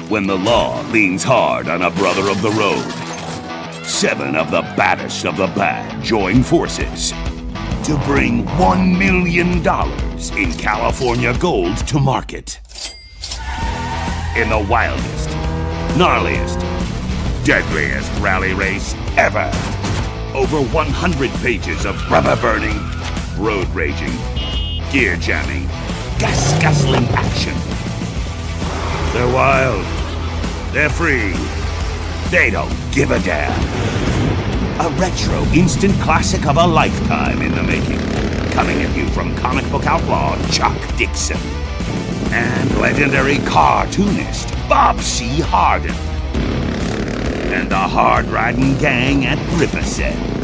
when the law leans hard on a brother of the road. 7 of the baddest of the bad join forces to bring $1 million in California gold to market. In the wildest, gnarliest, deadliest rally race ever. Over 100 pages of rubber burning, road raging, gear jamming, gas-guzzling action. They're wild. They're free. They don't give a damn. A retro instant classic of a lifetime in the making. Coming at you from comic book outlaw Chuck Dixon. And legendary cartoonist Bob C. Hardin. And the hard-riding gang at RippaSend.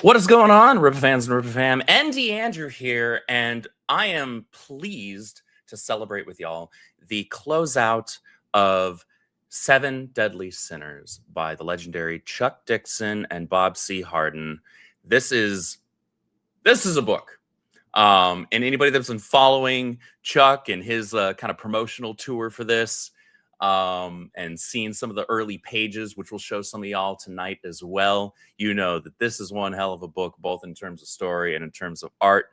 What is going on, Rippa fans and Rippa fam? NDAndrew here, and I am pleased to celebrate with y'all the closeout of 7 Deadly Sinners by the legendary Chuck Dixon and Bob C. Hardin. This is a book. And anybody that's been following Chuck and his kind of promotional tour for this, and seeing some of the early pages, which will show some of y'all tonight as well, you know that this is one hell of a book, both in terms of story and in terms of art.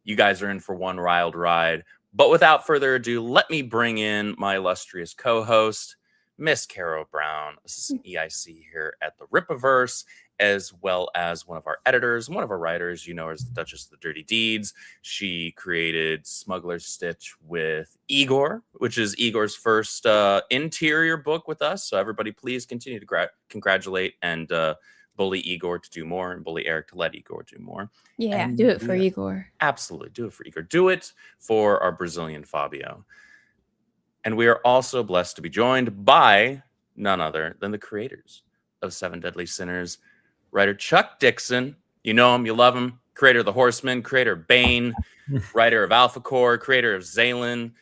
You guys are in for one wild ride. But without further ado, let me bring in my illustrious co-host, Miss Carrow Brown, assistant EIC here at the Rippaverse, as well as one of our editors, one of our writers, you know her as the Duchess of the Dirty Deeds. She created Smuggler's Stitch with Igor, which is Igor's first interior book with us. So everybody, please continue to congratulate and bully Igor to do more, and bully Eric to let Igor do more. Yeah, and do it for Igor. Absolutely, do it for Igor. Do it for our Brazilian Fabio. And we are also blessed to be joined by none other than the creators of 7 Deadly Sinners, writer Chuck Dixon. You know him, you love him. Creator of The Horseman, creator of Bane, writer of Alpha Core, creator of Zaylan.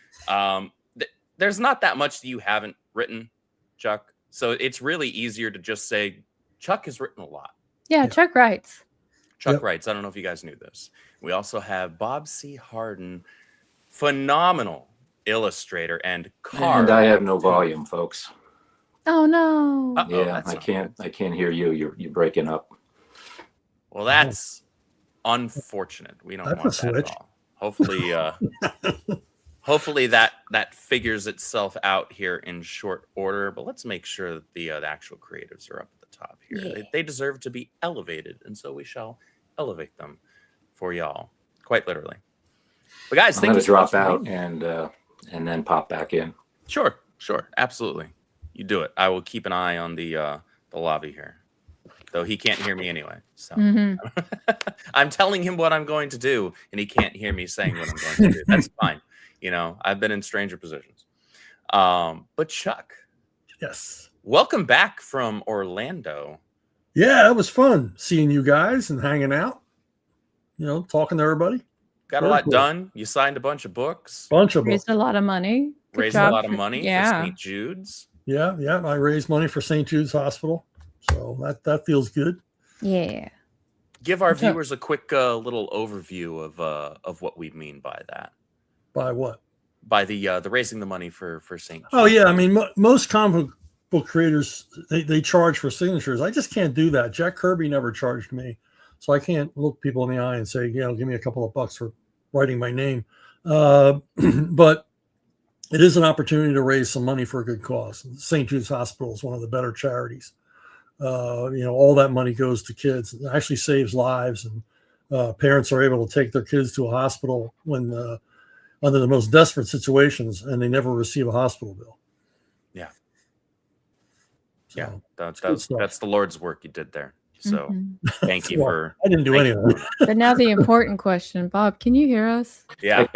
There's not that much that you haven't written, Chuck. So it's really easier to just say, Chuck has written a lot. Yeah, Chuck writes. Chuck writes. I don't know if you guys knew this. We also have Bob C. Hardin, phenomenal illustrator and card. And I have no volume, folks. Oh no. Yeah, I can't hear you. You're breaking up. Well, that's unfortunate. We don't want that at all. Hopefully, hopefully that figures itself out here in short order. But let's make sure that the actual creatives are up at the top here. Yeah. They deserve to be elevated, and so we shall elevate them for y'all, quite literally. But guys, I'm gonna drop out and then pop back in. Sure, absolutely. You do it. I will keep an eye on the lobby here, though he can't hear me anyway. So I'm telling him what I'm going to do, and he can't hear me saying what I'm going to do. That's fine. You know, I've been in stranger positions. But Chuck, yes, welcome back from Orlando. Yeah, it was fun seeing you guys and hanging out. You know, talking to everybody. Got a lot done. You signed a bunch of books. Raised a lot of money. Raised a lot of money for St. Jude's. Yeah. I raised money for St. Jude's Hospital, so that feels good. Yeah. Give our viewers a quick little overview of what we mean by that. By what? By the raising the money for St. Jude's. Oh yeah, I mean most comic book creators they charge for signatures. I just can't do that. Jack Kirby never charged me, so I can't look people in the eye and say, you know, give me a couple of bucks for writing my name. But it is an opportunity to raise some money for a good cause. St. Jude's Hospital is one of the better charities. You know, all that money goes to kids. It actually saves lives, and parents are able to take their kids to a hospital when under the most desperate situations, and they never receive a hospital bill. Yeah. So, that's the Lord's work you did there. So thank you for. I didn't do any of that. But now the important question, Bob, can you hear us? Yeah,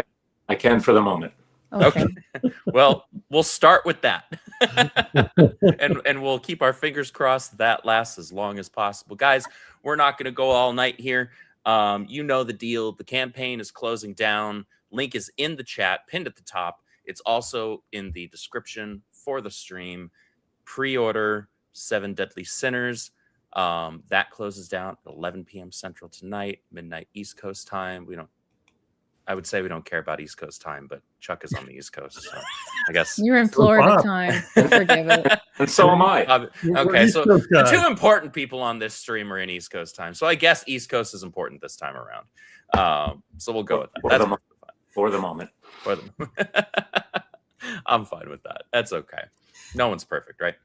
I can for the moment. Okay. Well, we'll start with that, and we'll keep our fingers crossed that lasts as long as possible, guys. We're not going to go all night here. You know the deal. The campaign is closing down. Link is in the chat, pinned at the top. It's also in the description for the stream. Pre-order 7 Deadly Sinners. That closes down at 11 p.m. Central tonight, midnight East Coast time. I would say we don't care about East Coast time, but Chuck is on the East Coast, so I guess You're in Florida time. Forgive it. And so am I. Okay, so East Coast the guy. 2 important people on this stream are in East Coast time, so I guess East Coast is important this time around. So we'll go with that. That's For the moment. I'm fine with that. That's okay. No one's perfect, right?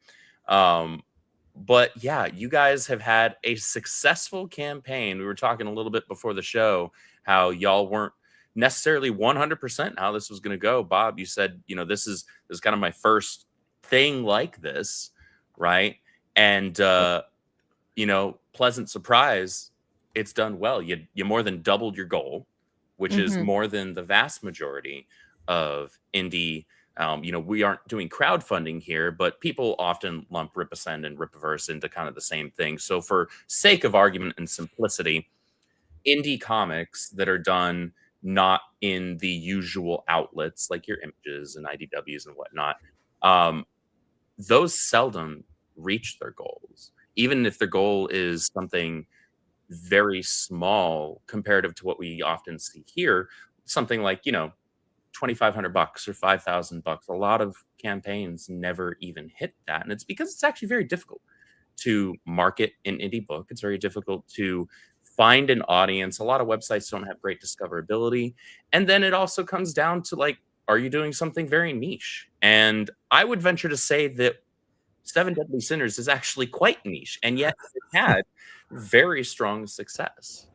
But yeah, you guys have had a successful campaign. We were talking a little bit before the show how y'all weren't necessarily 100% how this was going to go. Bob, you said, this is kind of my first thing like this, right? And pleasant surprise, it's done well. You more than doubled your goal, which is more than the vast majority of indie. We aren't doing crowdfunding here, but people often lump RippaSend and Rippaverse into kind of the same thing. So for sake of argument and simplicity, indie comics that are done not in the usual outlets like your Images and IDWs and whatnot, those seldom reach their goals. Even if their goal is something very small comparative to what we often see here, something like, $2,500 or $5,000. A lot of campaigns never even hit that. And it's because it's actually very difficult to market an indie book. It's very difficult to find an audience. A lot of websites don't have great discoverability. And then it also comes down to are you doing something very niche? And I would venture to say that 7 Deadly Sinners is actually quite niche. And yet it had very strong success.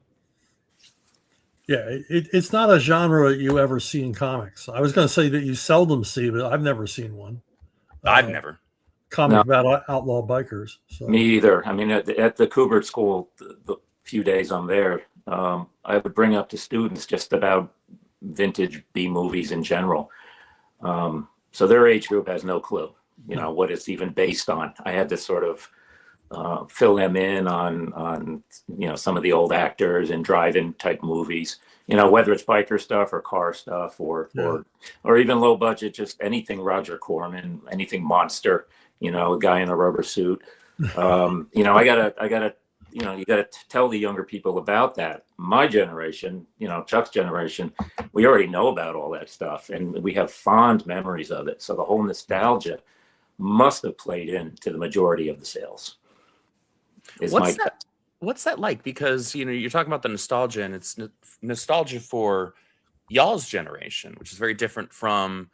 Yeah, it's not a genre you ever see in comics. I was going to say that you seldom see, but I've never seen one. I've never. Comic about outlaw bikers. So. Me either. I mean, at the Kubert School, the few days I'm there, I would bring up to students just about vintage B movies in general. So their age group has no clue, what it's even based on. I had to sort of fill them in on some of the old actors and drive-in type movies, whether it's biker stuff or car stuff or even low budget, just anything Roger Corman, anything monster, a guy in a rubber suit. I gotta you gotta tell the younger people about that. My generation, Chuck's generation, we already know about all that stuff and we have fond memories of it. So the whole nostalgia must have played into the majority of the sales. What's that like? Because you're talking about the nostalgia, and it's nostalgia for y'all's generation, which is very different from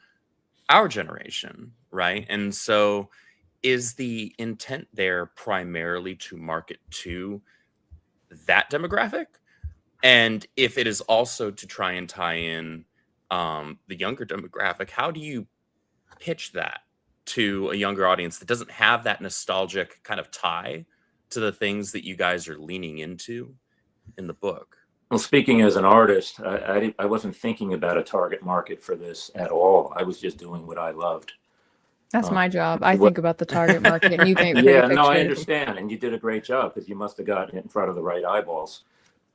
our generation, right? And so is the intent there primarily to market to that demographic? And if it is also to try and tie in the younger demographic, how do you pitch that to a younger audience that doesn't have that nostalgic kind of tie to the things that you guys are leaning into in the book? Well, speaking as an artist, I wasn't thinking about a target market for this at all. I was just doing what I loved. That's my job. I think about the target market, and you paint pretty Yeah, pictures. no, I understand, and you did a great job because you must have got in front of the right eyeballs.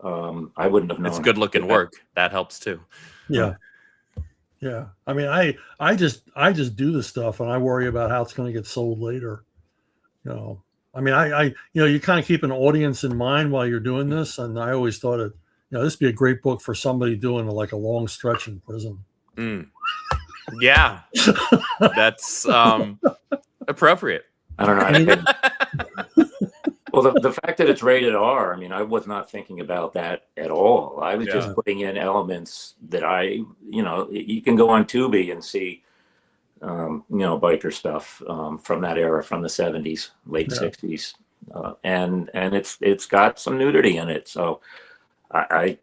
I wouldn't have known. It's good looking work. That helps too. Yeah. Yeah. I mean, I just do the stuff and I worry about how it's going to get sold later. I mean, you kind of keep an audience in mind while you're doing this. And I always thought this would be a great book for somebody doing like a long stretch in prison. Yeah. That's appropriate. I don't know. Well, the fact that it's rated R, I mean, I was not thinking about that at all. I was just putting in elements that you can go on Tubi and see, biker stuff from that era, from the 70s, late 60s. And it's got some nudity in it. So I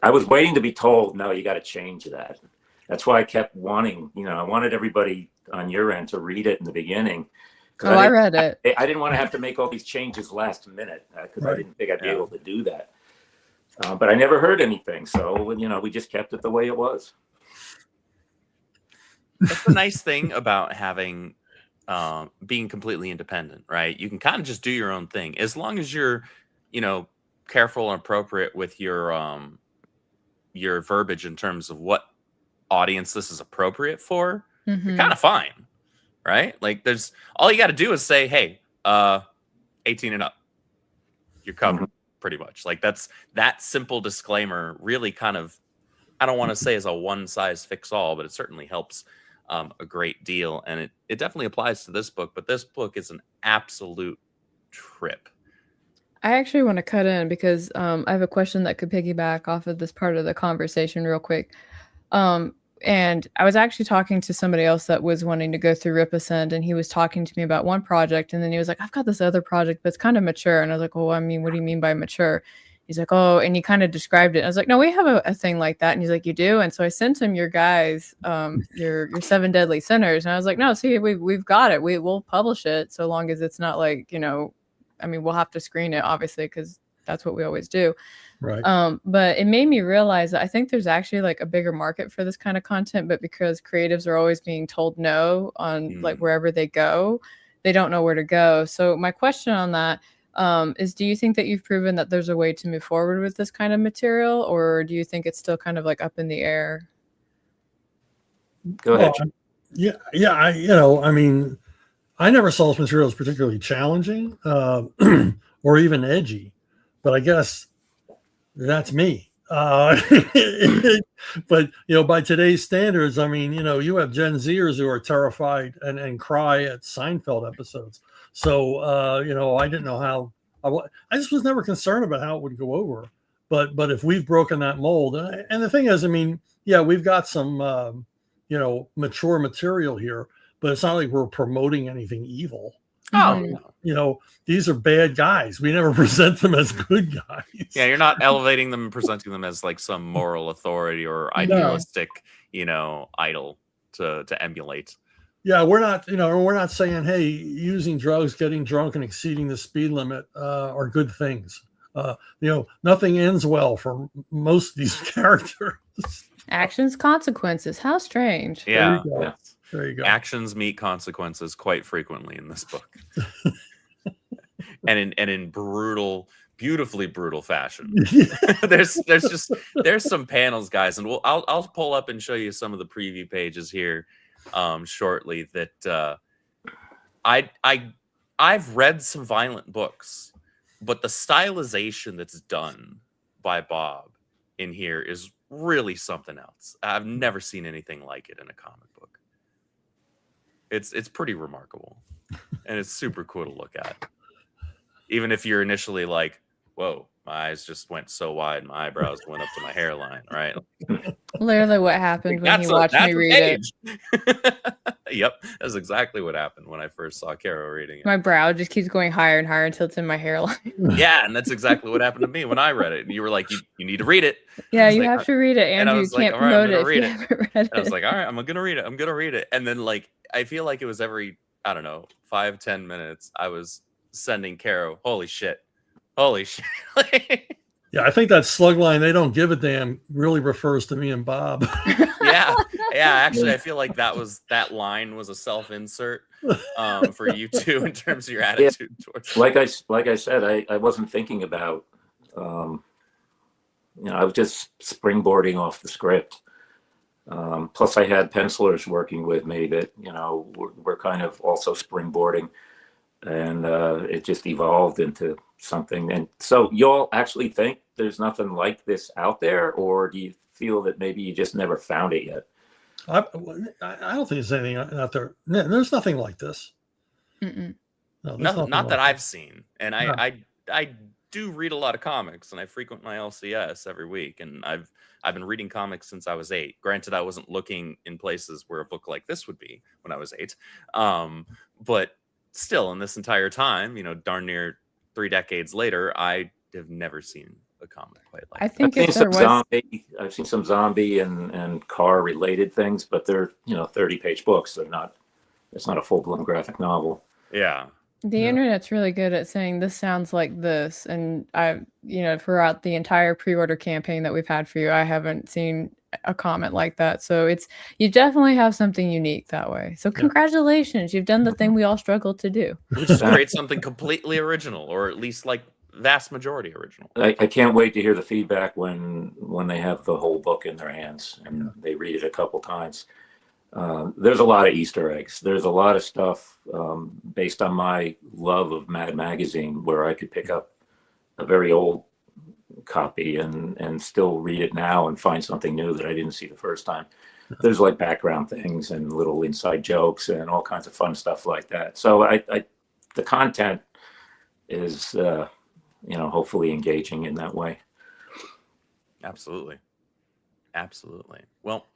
was waiting to be told, no, you got to change that. That's why I kept wanting, I wanted everybody on your end to read it in the beginning. I read it. I didn't want to have to make all these changes last minute because I didn't think I'd be able to do that. But I never heard anything. So, we just kept it the way it was. That's the nice thing about having being completely independent, right? You can kind of just do your own thing as long as you're, careful and appropriate with your verbiage in terms of what audience this is appropriate for, you're Mhm. kind of fine, right? Like there's all you got to do is say, hey, 18 and up, you're covered pretty much. Like that simple disclaimer really kind of, I don't want to say is a one size fits all, but it certainly helps a great deal. And it definitely applies to this book, but this book is an absolute trip. I actually want to cut in because I have a question that could piggyback off of this part of the conversation real quick. And I was actually talking to somebody else that was wanting to go through RippaSend, and he was talking to me about one project, and then he was like, I've got this other project, but it's kind of mature. And I was like, well, I mean, what do you mean by mature? He's like, oh, and he kind of described it. I was like, no, we have a thing like that. And he's like, you do? And so I sent him your guys, your 7 Deadly Sinners. And I was like, no, see, we've got it. We'll publish it so long as it's not like, I mean, we'll have to screen it, obviously, because that's what we always do. Right. But it made me realize that I think there's actually like a bigger market for this kind of content, but because creatives are always being told no on like wherever they go, they don't know where to go. So my question on that is, do you think that you've proven that there's a way to move forward with this kind of material, or do you think it's still kind of like up in the air? Go ahead. Yeah. I mean, I never saw this material as particularly challenging or even edgy, but I guess that's me. But by today's standards, I mean, you have Gen Zers who are terrified and cry at Seinfeld episodes. So, I didn't know how. I just was never concerned about how it would go over. But if we've broken that mold, and the thing is, I mean, yeah, we've got some, mature material here, but it's not like we're promoting anything evil. Oh, These are bad guys. We never present them as good guys. Yeah, you're not elevating them and presenting them as like some moral authority or idealistic, idol to emulate. Yeah, we're not saying, hey, using drugs, getting drunk, and exceeding the speed limit are good things. Nothing ends well for most of these characters. Actions, consequences. How strange. Yeah. There you go. Actions meet consequences quite frequently in this book. and in brutal, beautifully brutal fashion. there's some panels, guys, and I'll pull up and show you some of the preview pages here shortly that I've read some violent books, but the stylization that's done by Bob in here is really something else. I've never seen anything like it in a comic book. It's pretty remarkable, and it's super cool to look at. Even if you're initially like, whoa, my eyes just went so wide, my eyebrows went up to my hairline, right? Literally what happened when you watched me read it. Yep, that's exactly what happened when I first saw Carrow reading it. My brow just keeps going higher and higher until it's in my hairline. Yeah, and that's exactly what happened to me when I read it. And you were like, you need to read it. Yeah, you have to read it, Andrew. You can't promote it if you haven't read it. I was like, all right, I'm gonna read it. And then like I feel like it was every, I don't know, 5-10 minutes I was sending Carrow, holy shit. Yeah, I think that slug line, they don't give a damn, really refers to me and Bob. Yeah. Actually, I feel like that line was a self-insert for you two in terms of your attitude towards. Like I said, I wasn't thinking about. I was just springboarding off the script. Plus, I had pencilers working with me that were kind of also springboarding, and it just evolved into something. And so, y'all actually think there's nothing like this out there, or do you feel that maybe you just never found it yet? I don't think there's anything out there. There's nothing like this. Mm-mm. No, not like that I've seen. And I do read a lot of comics, and I frequent my LCS every week, and I've been reading comics since I was 8. Granted, I wasn't looking in places where a book like this would be when I was 8. But still, in this entire time, darn near 3 decades later, I have never seen a comic quite like I think I've seen some zombie and car related things, but they're 30-page books. It's not a full-blown graphic novel. Yeah. The internet's really good at saying this sounds like this, and throughout the entire pre-order campaign that we've had for you, I haven't seen a comment like that. So you definitely have something unique that way. So congratulations, you've done the thing we all struggle to do. Which is create something completely original, or at least like vast majority original. I can't wait to hear the feedback when they have the whole book in their hands and they read it a couple times. There's a lot of Easter eggs. There's a lot of stuff based on my love of Mad Magazine, where I could pick up a very old copy and still read it now and find something new that I didn't see the first time. There's like background things and little inside jokes and all kinds of fun stuff like that. So the content is, hopefully engaging in that way. Absolutely. Absolutely. Well,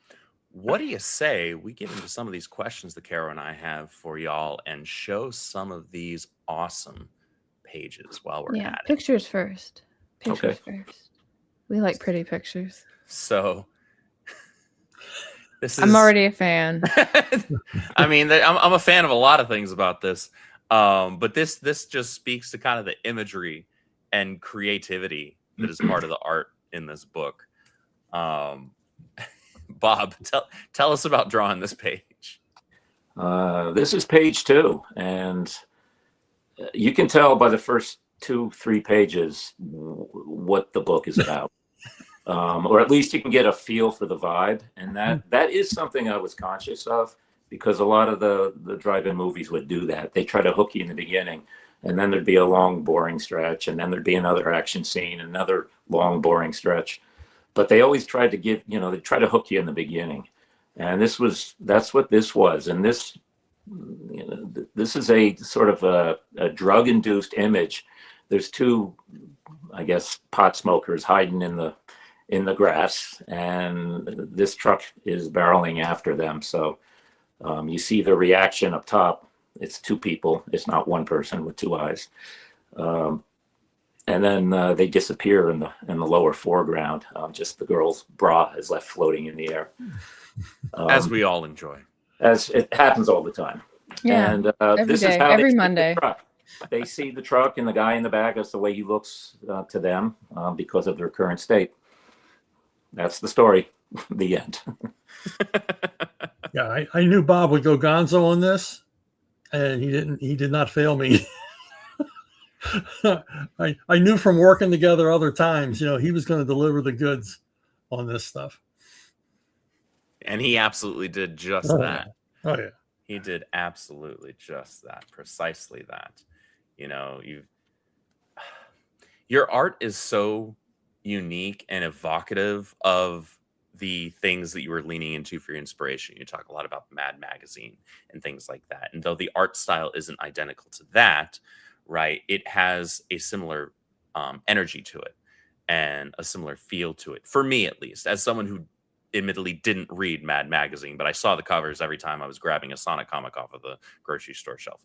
what do you say we get into some of these questions that Carrow and I have for y'all and show some of these awesome pages while we're at it? Pictures first. Pictures first. We like pretty pictures. So I'm already a fan. I mean, I'm a fan of a lot of things about this, but this just speaks to kind of the imagery and creativity that is part of the art in this book. Bob, tell us about drawing this page. This is page 2, and you can tell by the first 2-3 pages what the book is about. Or at least you can get a feel for the vibe. And that is something I was conscious of, because a lot of the drive-in movies would do that. They try to hook you in the beginning, and then there'd be a long, boring stretch, and then there'd be another action scene, another long, boring stretch. But they always tried to give, they try to hook you in the beginning. And that's what this was. And this is a sort of a drug-induced image. There's 2, I guess, pot smokers hiding in the grass, and this truck is barreling after them. So you see the reaction up top. It's 2 people. It's not one person with 2 eyes. And then they disappear in the lower foreground. Just the girl's bra is left floating in the air. As we all enjoy. As it happens all the time. Yeah, and every this day, is how every they Monday. see the truck. They see the truck and the guy in the back. That's the way he looks to them because of their current state. That's the story. The end. Yeah, I knew Bob would go gonzo on this, and he did not fail me. I knew from working together other times, he was going to deliver the goods on this stuff. And he absolutely did just that. Oh yeah. He did absolutely just that, precisely that. Your art is so unique and evocative of the things that you were leaning into for your inspiration. You talk a lot about Mad Magazine and things like that. And though the art style isn't identical to that, right, it has a similar energy to it and a similar feel to it. For me, at least, as someone who admittedly didn't read Mad Magazine, but I saw the covers every time I was grabbing a Sonic comic off of the grocery store shelf.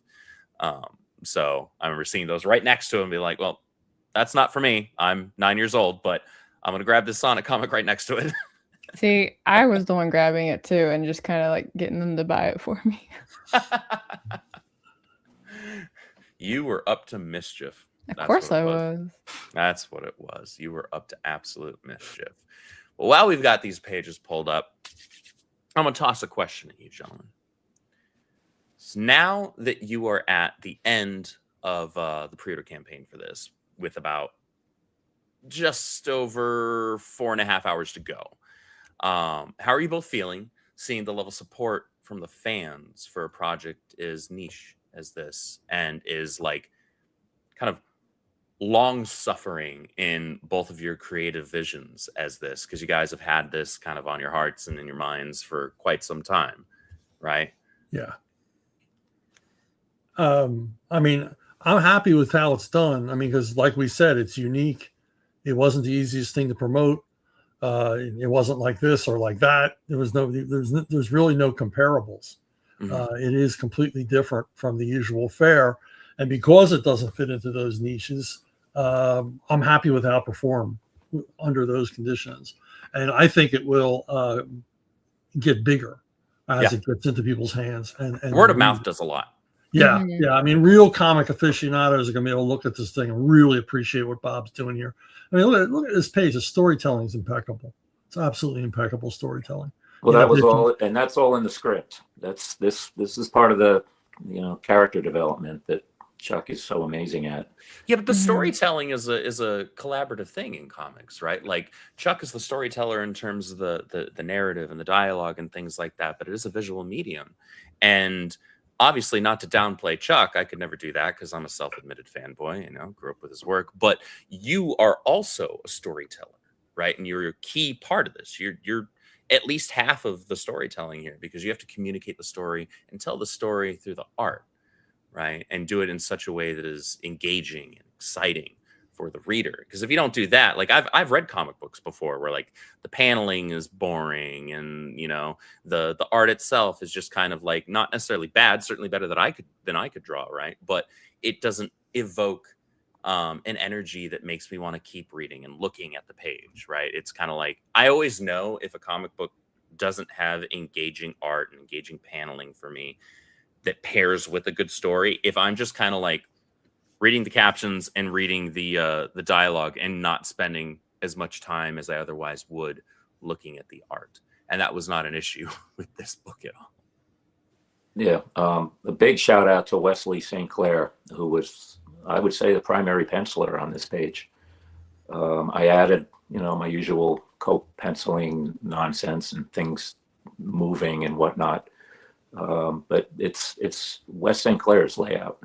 So I remember seeing those right next to him and be like, well, that's not for me. I'm 9 years old, but I'm going to grab this Sonic comic right next to it. See, I was the one grabbing it too and just kind of like getting them to buy it for me. You were up to mischief. Of course I was. That's what it was. You were up to absolute mischief. Well, while we've got these pages pulled up, I'm going to toss a question at you, gentlemen. So now that you are at the end of the pre-order campaign for this, with about just over 4.5 hours to go, how are you both feeling, seeing the level of support from the fans for a project as niche as this, and is like kind of long suffering in both of your creative visions as this, because you guys have had this kind of on your hearts and in your minds for quite some time, right? Yeah. I mean, I'm happy with how it's done. I mean, because like we said, it's unique. It wasn't the easiest thing to promote. It wasn't like this or like that. There's really no comparables. Mm-hmm. It is completely different from the usual fare. And because it doesn't fit into those niches, I'm happy with how it performed under those conditions. And I think it will get bigger as it gets into people's hands. And word of mouth does a lot. Yeah. Mm-hmm. Yeah. I mean, real comic aficionados are going to be able to look at this thing and really appreciate what Bob's doing here. I mean, look at this page. The storytelling is impeccable. It's absolutely impeccable storytelling. Well, that was all, and that's all in the script. This is part of the, character development that Chuck is so amazing at. Yeah, but the Mhm. storytelling is a collaborative thing in comics, right? Like Chuck is the storyteller in terms of the narrative and the dialogue and things like that, but it is a visual medium. And obviously, not to downplay Chuck, I could never do that because I'm a self-admitted fanboy, you know, grew up with his work. But you are also a storyteller, right? And you're a key part of this. You're at least half of the storytelling here because you have to communicate the story and tell the story through the art, right? And do it in such a way that is engaging and exciting for the reader. Because if you don't do that, like I've read comic books before where like the paneling is boring and you know the art itself is just kind of like not necessarily bad, certainly better than I could draw, right? But it doesn't evoke an energy that makes me want to keep reading and looking at the page, right? It's kind of like I always know if a comic book doesn't have engaging art and engaging paneling for me that pairs with a good story, if I'm just kind of like reading the captions and reading the dialogue and not spending as much time as I otherwise would looking at the art. And that was not an issue with this book at all. Yeah, a big shout out to Wesley St. Clair, who was, I would say, the primary penciler on this page. I added, you know, my usual co-penciling nonsense and things moving and whatnot. But it's Wes St. Clair's layout,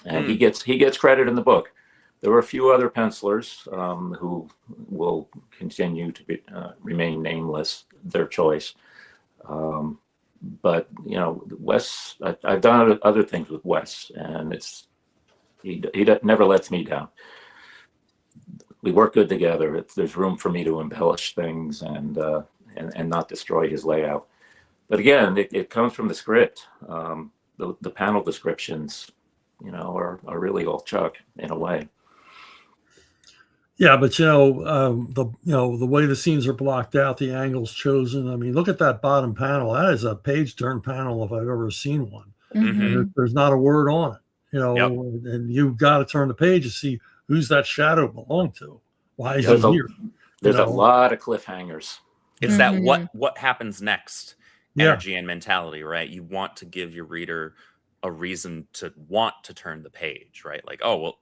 and he gets credit in the book. There were a few other pencilers who will continue to remain nameless, their choice. But you know, Wes, I've done other things with Wes, and he never lets me down. We work good together. There's room for me to embellish things and not destroy his layout. But again, it comes from the script. The panel descriptions, you know, are really all Chuck in a way. Yeah, but you know, the way the scenes are blocked out, the angles chosen. I mean, look at that bottom panel. That is a page turn panel if I've ever seen one. Mhm. There's not a word on it, you know, Yep. and you've got to turn the page to see who's that shadow belong to. Why is There's he here? There's You a know? lot of cliffhangers. It's that Mhm. what happens next Yeah. energy and mentality, right? You want to give your reader a reason to want to turn the page, right? Like, oh, well,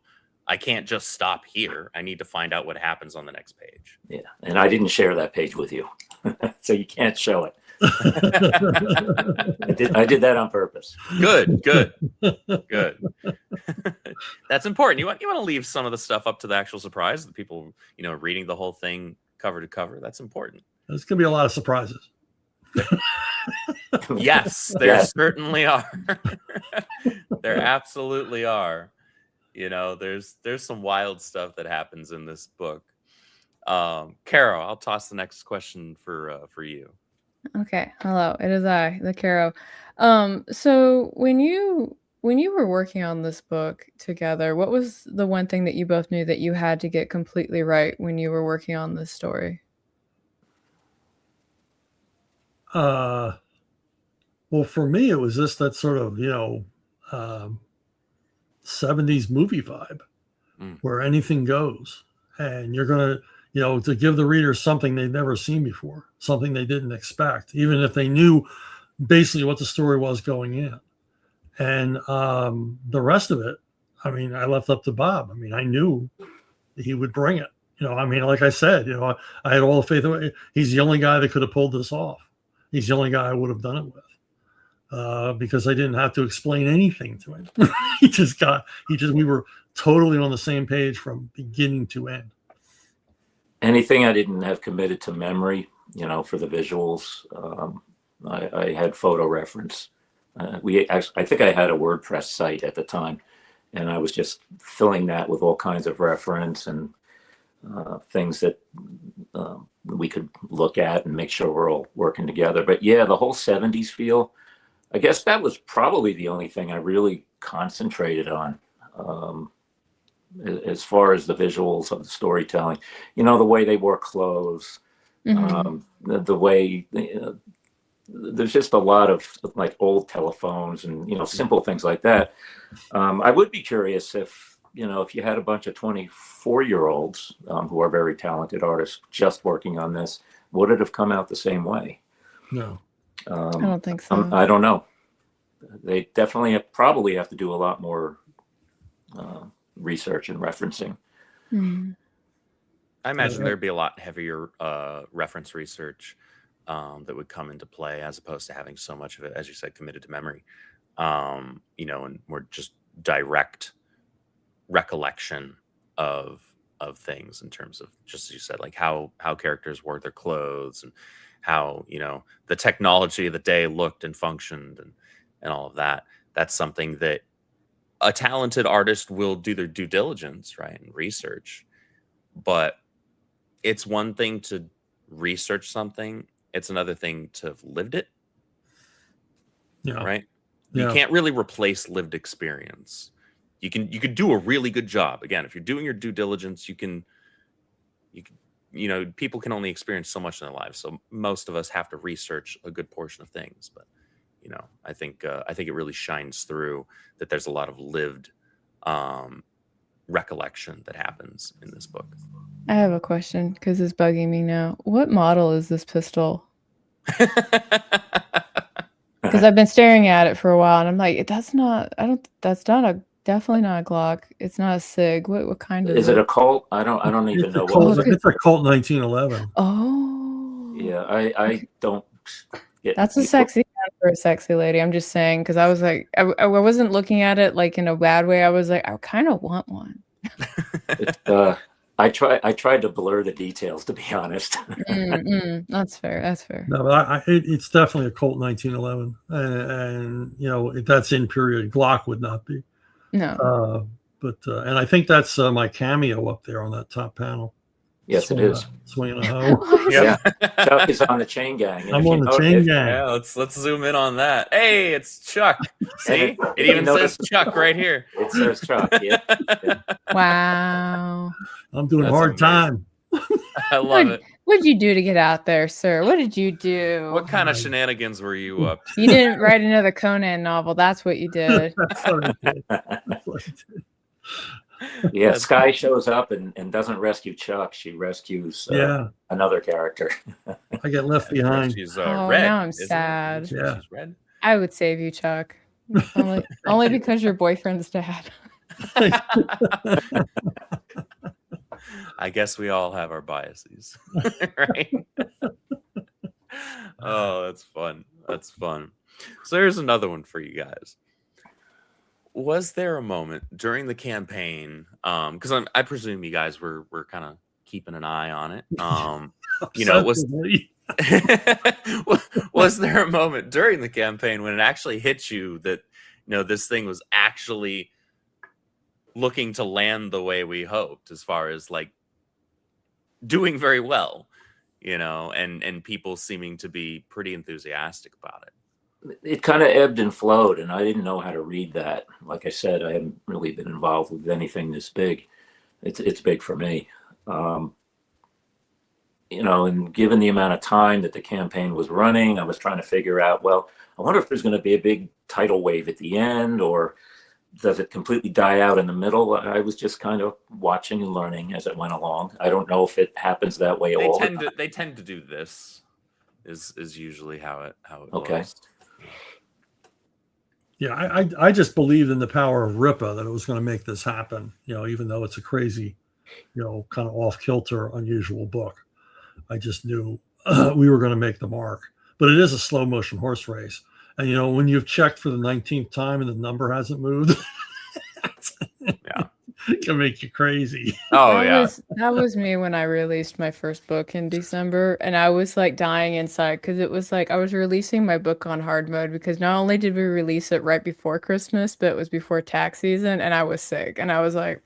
I can't just stop here. I need to find out what happens on the next page. Yeah, and I didn't share that page with you, so you can't show it. I did that on purpose. Good. That's important. You want to leave some of the stuff up to the actual surprise, the people, you know, reading the whole thing cover to cover. That's important. There's going to be a lot of surprises. Yes, there certainly are. There absolutely are. You know, there's some wild stuff that happens in this book. Carrow, I'll toss the next question for you. Okay. Hello. It is I, the Carrow. So when you were working on this book together, what was the one thing that you both knew that you had to get completely right when you were working on this story? Well, for me, it was just that sort of, you know, 70s movie vibe where anything goes, and you're going to, you know, to give the reader something they've never seen before, something they didn't expect, even if they knew basically what the story was going in. And the rest of it, I mean, I left up to Bob. I mean, I knew he would bring it. You know, I mean, like I said, you know, I had all the faith in him. He's the only guy that could have pulled this off. He's the only guy I would have done it with, because I didn't have to explain anything to him. We were totally on the same page from beginning to end. Anything I didn't have committed to memory, you know, for the visuals, I had photo reference. I think I had a WordPress site at the time, and I was just filling that with all kinds of reference and things that we could look at and make sure we're all working together. But yeah, the whole 70s feel, I guess that was probably the only thing I really concentrated on. As far as the visuals of the storytelling, you know, the way they wore clothes, the way there's just a lot of like old telephones and, you know, simple things like that. I would be curious if, you know, if you had a bunch of 24-year-olds who are very talented artists just working on this, would it have come out the same way? No. I don't think so. I don't know. They definitely probably have to do a lot more research and referencing. Hmm. I imagine there'd be a lot heavier reference research that would come into play, as opposed to having so much of it, as you said, committed to memory. You know, and more just direct recollection of things, in terms of, just as you said, like how characters wore their clothes, and how, you know, the technology of the day looked and functioned, and all of that. That's something that a talented artist will do their due diligence, right, and research. But it's one thing to research something, it's another thing to have lived it. Yeah. Right. Yeah. You can't really replace lived experience. You could do a really good job. Again, if you're doing your due diligence, you know, people can only experience so much in their lives. So most of us have to research a good portion of things. But, you know, I think it really shines through that there's a lot of lived recollection that happens in this book. I have a question, because it's bugging me now. What model is this pistol? Because I've been staring at it for a while, and I'm like, definitely not a Glock. It's not a SIG. What kind is it? A Colt? I don't even know what. It's a Colt 1911. Oh. Yeah, I don't get. That's a sexy gun for a sexy lady. I'm just saying, because I was like, I wasn't looking at it like in a bad way. I was like, I kind of want one. I tried to blur the details, to be honest. That's fair. That's fair. No, but it's definitely a Colt 1911, and you know, that's in period. Glock would not be. No. But and I think that's my cameo up there on that top panel. Yes, it is. Swinging a hoe. Yeah. Chuck is on the chain gang. And I'm on the chain gang. Yeah, let's zoom in on that. Hey, it's Chuck. See, it even says Chuck right here. It says Chuck. Yeah. Wow. I'm doing That's hard amazing. time. I love it. What did you do to get out there, sir? What did you do? What kind of shenanigans were you up to? You didn't write another Conan novel. That's what you did. That's what I did. That's what I did. Yeah, Sky shows up and doesn't rescue Chuck. She rescues another character. I get left behind. She's Oh, red. now I'm isn't sad. she? Yeah. She's red. I would save you, Chuck. Only because your boyfriend's dad. I guess we all have our biases, right? Oh, that's fun. That's fun. So here's another one for you guys. Was there a moment during the campaign, because I presume you guys were kind of keeping an eye on it, you know, was there a moment during the campaign when it actually hit you that, you know, this thing was actually looking to land the way we hoped, as far as like doing very well, you know, and people seeming to be pretty enthusiastic about it? It kind of ebbed and flowed, and I didn't know how to read that. Like I said, I haven't really been involved with anything this big. It's big for me. You know, and given the amount of time that the campaign was running, I was trying to figure out, well, I wonder if there's going to be a big tidal wave at the end, or does it completely die out in the middle? I was just kind of watching and learning as it went along. I don't know if it happens that way all the time. They tend to do this. Is usually how it Okay. goes. Yeah, I just believed in the power of Rippa, that it was going to make this happen. You know, even though it's a crazy, you know, kind of off kilter, unusual book, I just knew we were going to make the mark. But it is a slow motion horse race, and you know, when you've checked for the 19th time and the number hasn't moved, Yeah. it can make you crazy. Oh yeah. That was me when I released my first book in December, and I was like dying inside, because it was like I was releasing my book on hard mode, because not only did we release it right before Christmas, but it was before tax season, and I was sick, and I was like,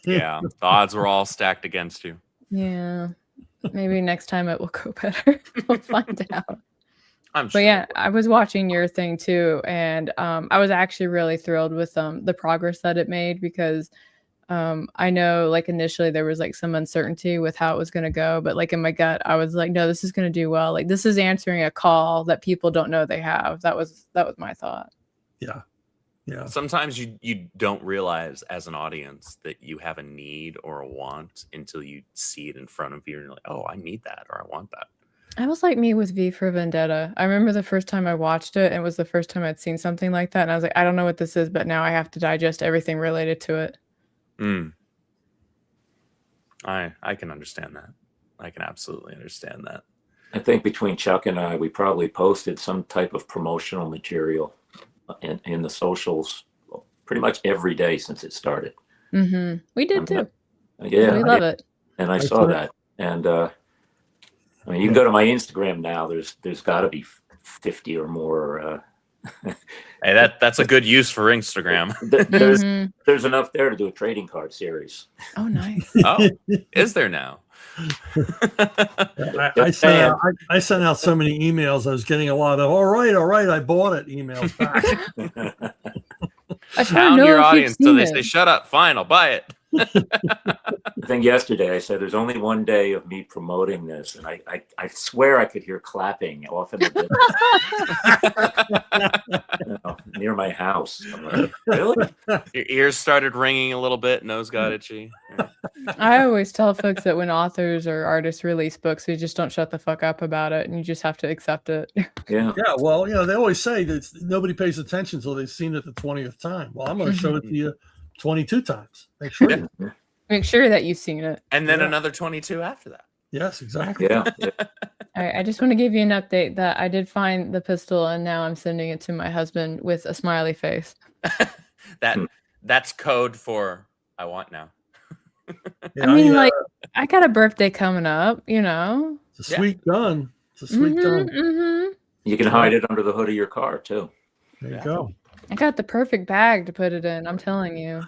Yeah. The odds were all stacked against you. yeah, maybe next time it will go better. We'll find out. I'm sure. But yeah, I was watching your thing too, and I was actually really thrilled with the progress that it made, because I know like initially there was like some uncertainty with how it was going to go, but like in my gut, I was like, no, this is going to do well. Like this is answering a call that people don't know they have. That was my thought. Yeah. Yeah. Sometimes you don't realize as an audience that you have a need or a want until you see it in front of you and you're like, oh, I need that, or I want that. I was like me with V for Vendetta. I remember the first time I watched it, and it was the first time I'd seen something like that, and I was like, I don't know what this is, but now I have to digest everything related to it. I can understand that. I can absolutely understand that. I think between Chuck and I, we probably posted some type of promotional material in the socials pretty much every day since it started. We did too. Yeah, we love it. And I saw that, and I mean, you can go to my Instagram now. There's got to be 50 or more. Hey, that's a good use for Instagram. There's enough there to do a trading card series. Oh, nice. Oh, is there now? I sent out so many emails. I was getting a lot of all right, I bought it emails back. I Found your audience so they say, shut up, fine, I'll buy it. I think yesterday I said there's only one day of me promoting this, and I swear I could hear clapping off in the near my house. I'm like, really? Your ears started ringing a little bit, nose got itchy. I always tell folks that when authors or artists release books, we just don't shut the fuck up about it, and you just have to accept it. Yeah. Well, they always say that nobody pays attention until they've seen it the 20th time. Well, I'm going to show it to you 22 times. Make sure. Make sure that you've seen it. And then another 22 after that. Yes, exactly. Yeah. All right, I just want to give you an update that I did find the pistol, and now I'm sending it to my husband with a smiley face. That's code for I want now. Yeah, I mean, I got a birthday coming up, It's a sweet gun. It's a sweet gun. You can hide it under the hood of your car too. There you go. I got the perfect bag to put it in. I'm telling you.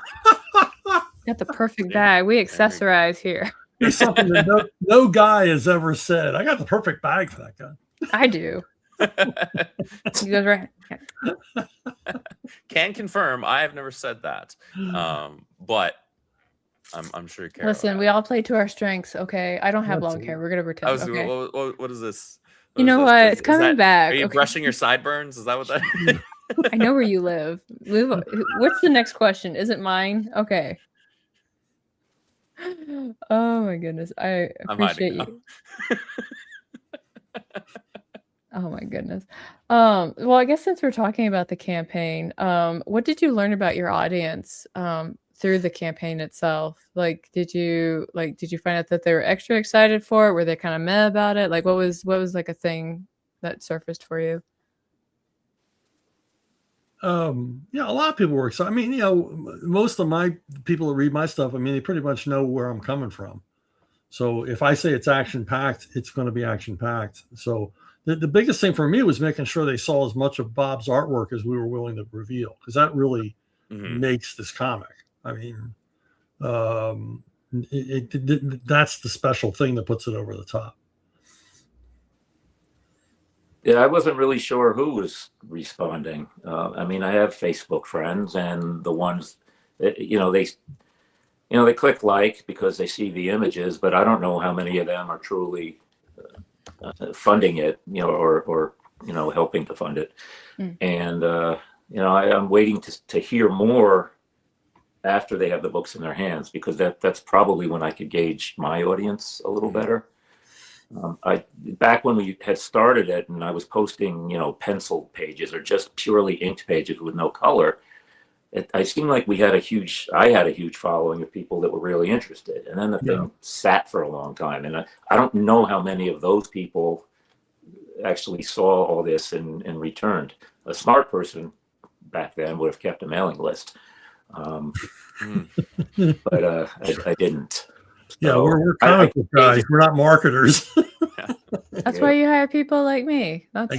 Got the perfect bag. We accessorize here. There's something that no guy has ever said. I got the perfect bag for that gun. I do. You guys right? Can confirm. I have never said that, but I'm sure. Carrow Listen, we all play to our strengths. Okay, I don't have long hair. We're gonna pretend. Okay. What is this? You know what? It's coming back. Are you brushing your sideburns? Is that what that? I know where you live. What's the next question? Is it mine? Okay. Oh my goodness. I appreciate you. Oh my goodness. Well, I guess since we're talking about the campaign, what did you learn about your audience through the campaign itself? Like, did you find out that they were extra excited for it? Were they kind of meh about it? Like, what was like a thing that surfaced for you? Yeah, a lot of people were excited. I mean, most of my people that read my stuff, I mean, they pretty much know where I'm coming from. So if I say it's action packed, it's going to be action packed. So the biggest thing for me was making sure they saw as much of Bob's artwork as we were willing to reveal, because that really makes this comic. I mean, that's the special thing that puts it over the top. Yeah, I wasn't really sure who was responding. I mean, I have Facebook friends, and the ones that, they click like because they see the images, but I don't know how many of them are truly funding it, or helping to fund it. And I'm waiting to hear more after they have the books in their hands, because that's probably when I could gauge my audience a little better. Back when we had started it, and I was posting, pencil pages or just purely inked pages with no color, I seemed like I had a huge following of people that were really interested. And then the thing sat for a long time, and I don't know how many of those people actually saw all this and returned. A smart person back then would have kept a mailing list, but I didn't. Yeah, so we're comic book guys. We're not marketers. That's why you hire people like me. That's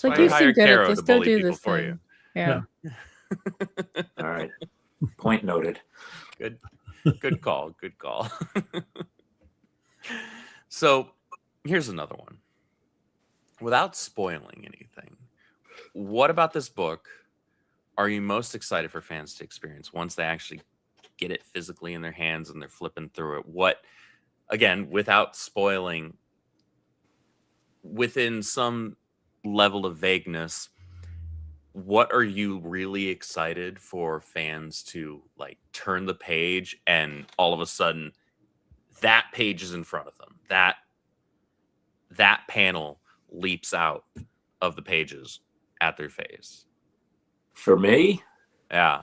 why you hire Carrow to bully people for you. Yeah. All right. Point noted. Good call. Good call. So here's another one. Without spoiling anything, what about this book are you most excited for fans to experience once they actually get it physically in their hands and they're flipping through it? What, again, without spoiling, within some level of vagueness, what are you really excited for fans to turn the page and all of a sudden that page is in front of them? That that panel leaps out of the pages at their face? For me, Yeah.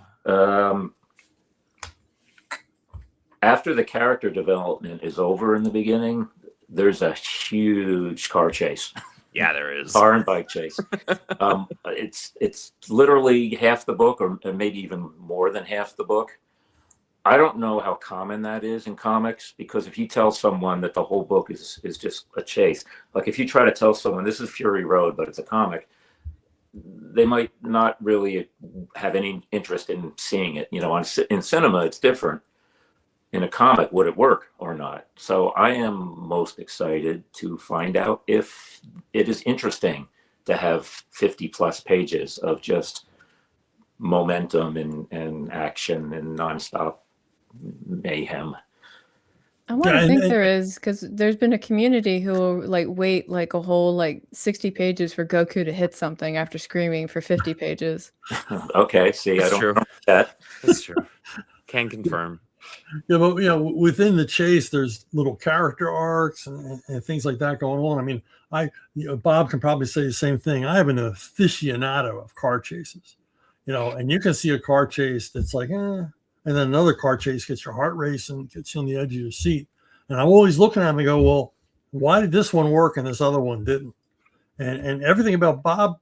After the character development is over in the beginning, there's a huge car chase. Yeah, there is. Car and bike chase. It's literally half the book, or maybe even more than half the book. I don't know how common that is in comics, because if you tell someone that the whole book is just a chase, like if you try to tell someone this is Fury Road, but it's a comic, they might not really have any interest in seeing it. In cinema, it's different. In a comic, would it work or not? So I am most excited to find out if it is interesting to have 50 plus pages of just momentum and action and nonstop mayhem. I want to think there is, because there's been a community who will like wait like a whole like 60 pages for Goku to hit something after screaming for 50 pages. Okay, see, That's I don't true. know that. That's true. Can confirm. Yeah, but within the chase, there's little character arcs and things like that going on. I mean, Bob can probably say the same thing. I have an aficionado of car chases, and you can see a car chase that's like, and then another car chase gets your heart racing, gets you on the edge of your seat. And I'm always looking at them and go, well, why did this one work and this other one didn't? And everything about Bob's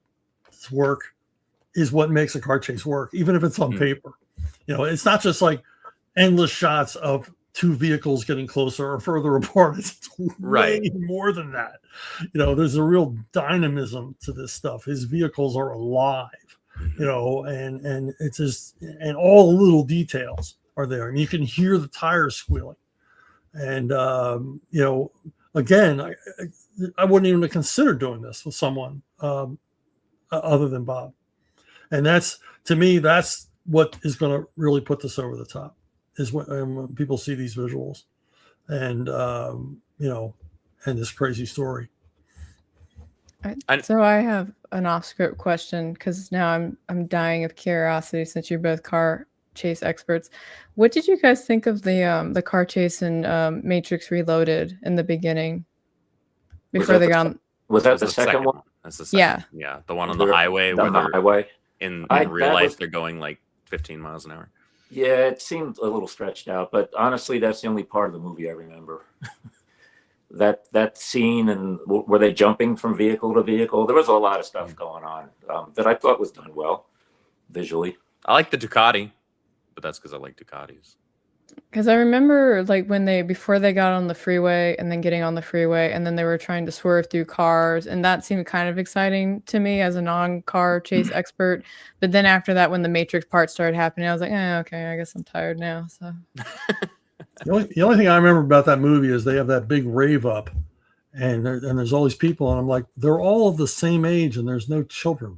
work is what makes a car chase work, even if it's on paper. It's not just like endless shots of two vehicles getting closer or further apart. It's way more than that. There's a real dynamism to this stuff. His vehicles are alive, and it's just, and all the little details are there. And you can hear the tires squealing. And, again, I wouldn't even have considered doing this with someone other than Bob. And to me, that's what is going to really put this over the top. Is when people see these visuals and and this crazy story. So I have an off-script question, because now I'm dying of curiosity, since you're both car chase experts. What did you guys think of the car chase in Matrix Reloaded in the beginning? Before they got was that the second one? That's the second. Yeah, the one on the highway. In real life they're going like 15 miles an hour. Yeah, it seemed a little stretched out, but honestly, that's the only part of the movie I remember. that scene, and were they jumping from vehicle to vehicle? There was a lot of stuff going on that I thought was done well visually. I like the Ducati, but that's because I like Ducatis. Because I remember like before they got on the freeway and then getting on the freeway, and then they were trying to swerve through cars, and that seemed kind of exciting to me as a non-car chase expert. But then after that, when the Matrix part started happening, I was like, okay, I guess I'm tired now. So the only thing I remember about that movie is they have that big rave up, and there's all these people, and I'm like, they're all of the same age, and there's no children.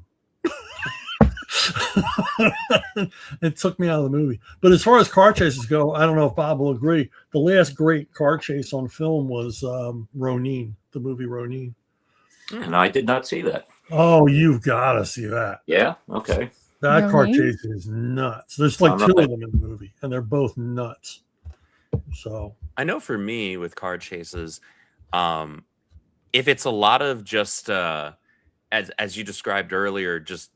It took me out of the movie. But as far as car chases go, I don't know if Bob will agree. The last great car chase on film was Ronin, the movie Ronin. And I did not see that. Oh, you've got to see that. Yeah, okay. That car chase is nuts. There's like two of them in the movie, and they're both nuts. So I know for me with car chases, if it's a lot of just as you described earlier, just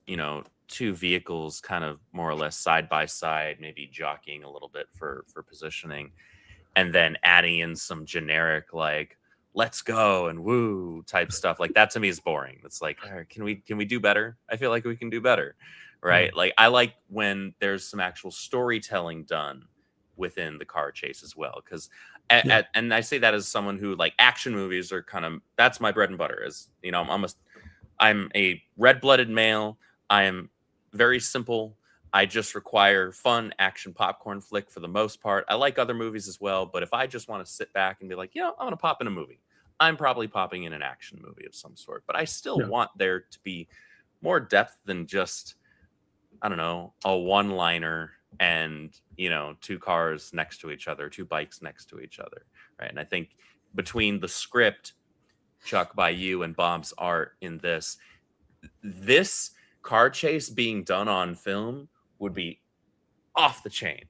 two vehicles kind of more or less side by side, maybe jockeying a little bit for positioning, and then adding in some generic like let's go and woo type stuff, like that to me is boring. It's like, can we do better? I feel like we can do better, right? Like I like when there's some actual storytelling done within the car chase as well, because and I say that as someone who like action movies are kind of, that's my bread and butter. Is I'm a red-blooded male. I am very simple. I just require fun action popcorn flick for the most part. I like other movies as well, but if I just want to sit back and be like, I want to pop in a movie, I'm probably popping in an action movie of some sort. But I still want there to be more depth than just, I don't know, a one-liner and, two cars next to each other, two bikes next to each other, right? And I think between the script, Chuck, by you, and Bob's art in this car chase being done on film would be off the chain.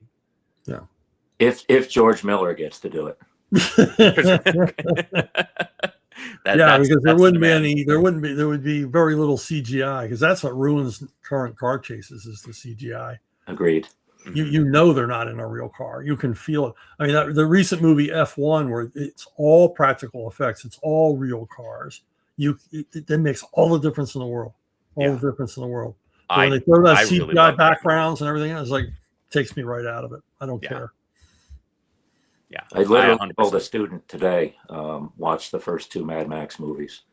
Yeah. If George Miller gets to do it. because there that's wouldn't be demand. any, there would be very little CGI, because that's what ruins current car chases is the CGI. Agreed. You know they're not in a real car. You can feel it. I mean, the recent movie F1, where it's all practical effects, it's all real cars. That makes all the difference in the world. All the difference in the world. But when they throw that CGI really backgrounds and everything, it's like takes me right out of it. I don't care. Yeah, I literally told a student today, watch the first 2 Mad Max movies,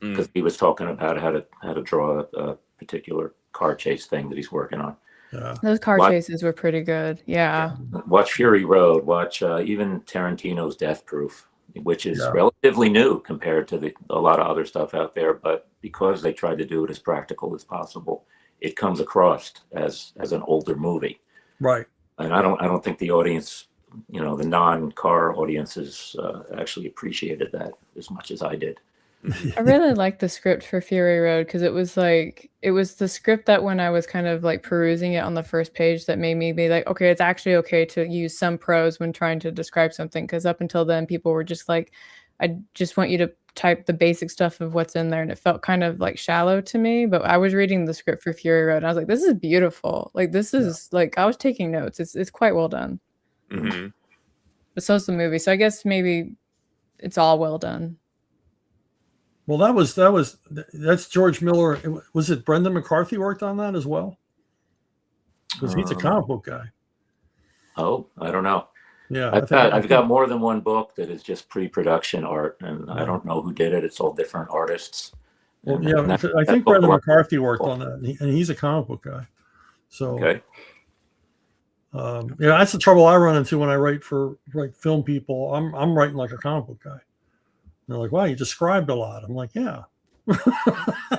because he was talking about how to draw a particular car chase thing that he's working on. Yeah. Those car chases were pretty good. Yeah. Watch Fury Road. Watch even Tarantino's Death Proof, which is relatively new compared to a lot of other stuff out there. But because they tried to do it as practical as possible, it comes across as an older movie. Right. And I don't think the audience, the non-car audiences actually appreciated that as much as I did. I really liked the script for Fury Road, because it was the script that when I was kind of like perusing it on the first page that made me be like, okay, it's actually okay to use some prose when trying to describe something, because up until then people were just like, I just want you to type the basic stuff of what's in there, and it felt kind of like shallow to me. But I was reading the script for Fury Road and I was like, this is beautiful. Like this is like, I was taking notes. It's quite well done. But so's the movie, so I guess maybe it's all well done. Well, that's George Miller. Was it Brendan McCarthy worked on that as well? Because he's a comic book guy. Oh, I don't know. Yeah, I've got more than one book that is just pre-production art, and I don't know who did it. It's all different artists. Well, I think Brendan McCarthy worked on that, and he's a comic book guy. So, okay. That's the trouble I run into when I write for film people. I'm writing like a comic book guy. They're like, wow, you described a lot. I'm like, yeah. I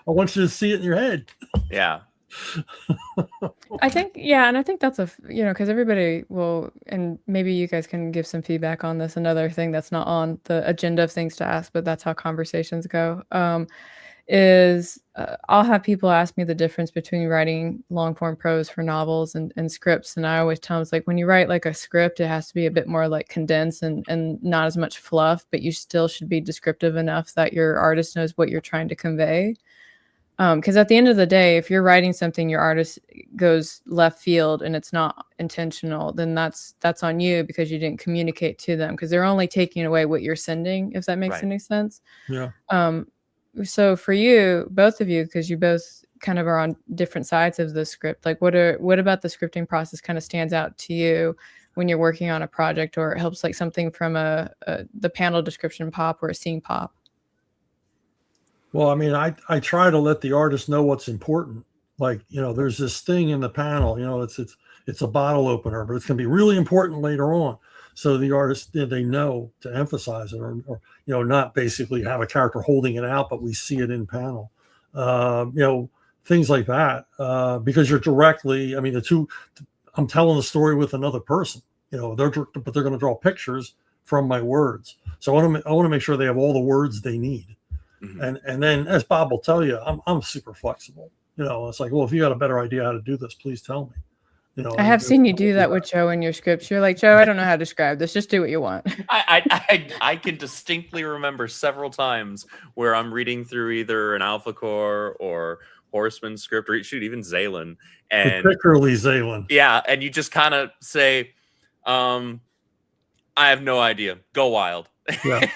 want you to see it in your head. Yeah. I think, and I think that's because everybody will, and maybe you guys can give some feedback on this. Another thing that's not on the agenda of things to ask, but that's how conversations go, is I'll have people ask me the difference between writing long form prose for novels and scripts. And I always tell them, it's like, when you write like a script, it has to be a bit more like condensed and not as much fluff, but you still should be descriptive enough that your artist knows what you're trying to convey. Because at the end of the day, if you're writing something, your artist goes left field and it's not intentional, then that's on you, because you didn't communicate to them, because they're only taking away what you're sending, if that makes any sense. Yeah. So for you, both of you, because you both kind of are on different sides of the script, like what about the scripting process kind of stands out to you when you're working on a project, or it helps like something from the panel description pop or a scene pop? Well, I mean, I try to let the artist know what's important. Like, there's this thing in the panel, it's a bottle opener, but it's going to be really important later on. So the artist, they know to emphasize it, or not basically have a character holding it out, but we see it in panel. Things like that, because you're directly, I'm telling the story with another person, but they're going to draw pictures from my words. So I want to make sure they have all the words they need. Mm-hmm. And then, as Bob will tell you, I'm super flexible. It's like, well, if you got a better idea how to do this, please tell me. I have seen you do that with Joe in your scripts. You're like, Joe, I don't know how to describe this. Just do what you want. I can distinctly remember several times where I'm reading through either an Alpha Core or Horseman script, or even Zaylan, and particularly Zaylan. Yeah, and you just kind of say, I have no idea. Go wild. Yeah.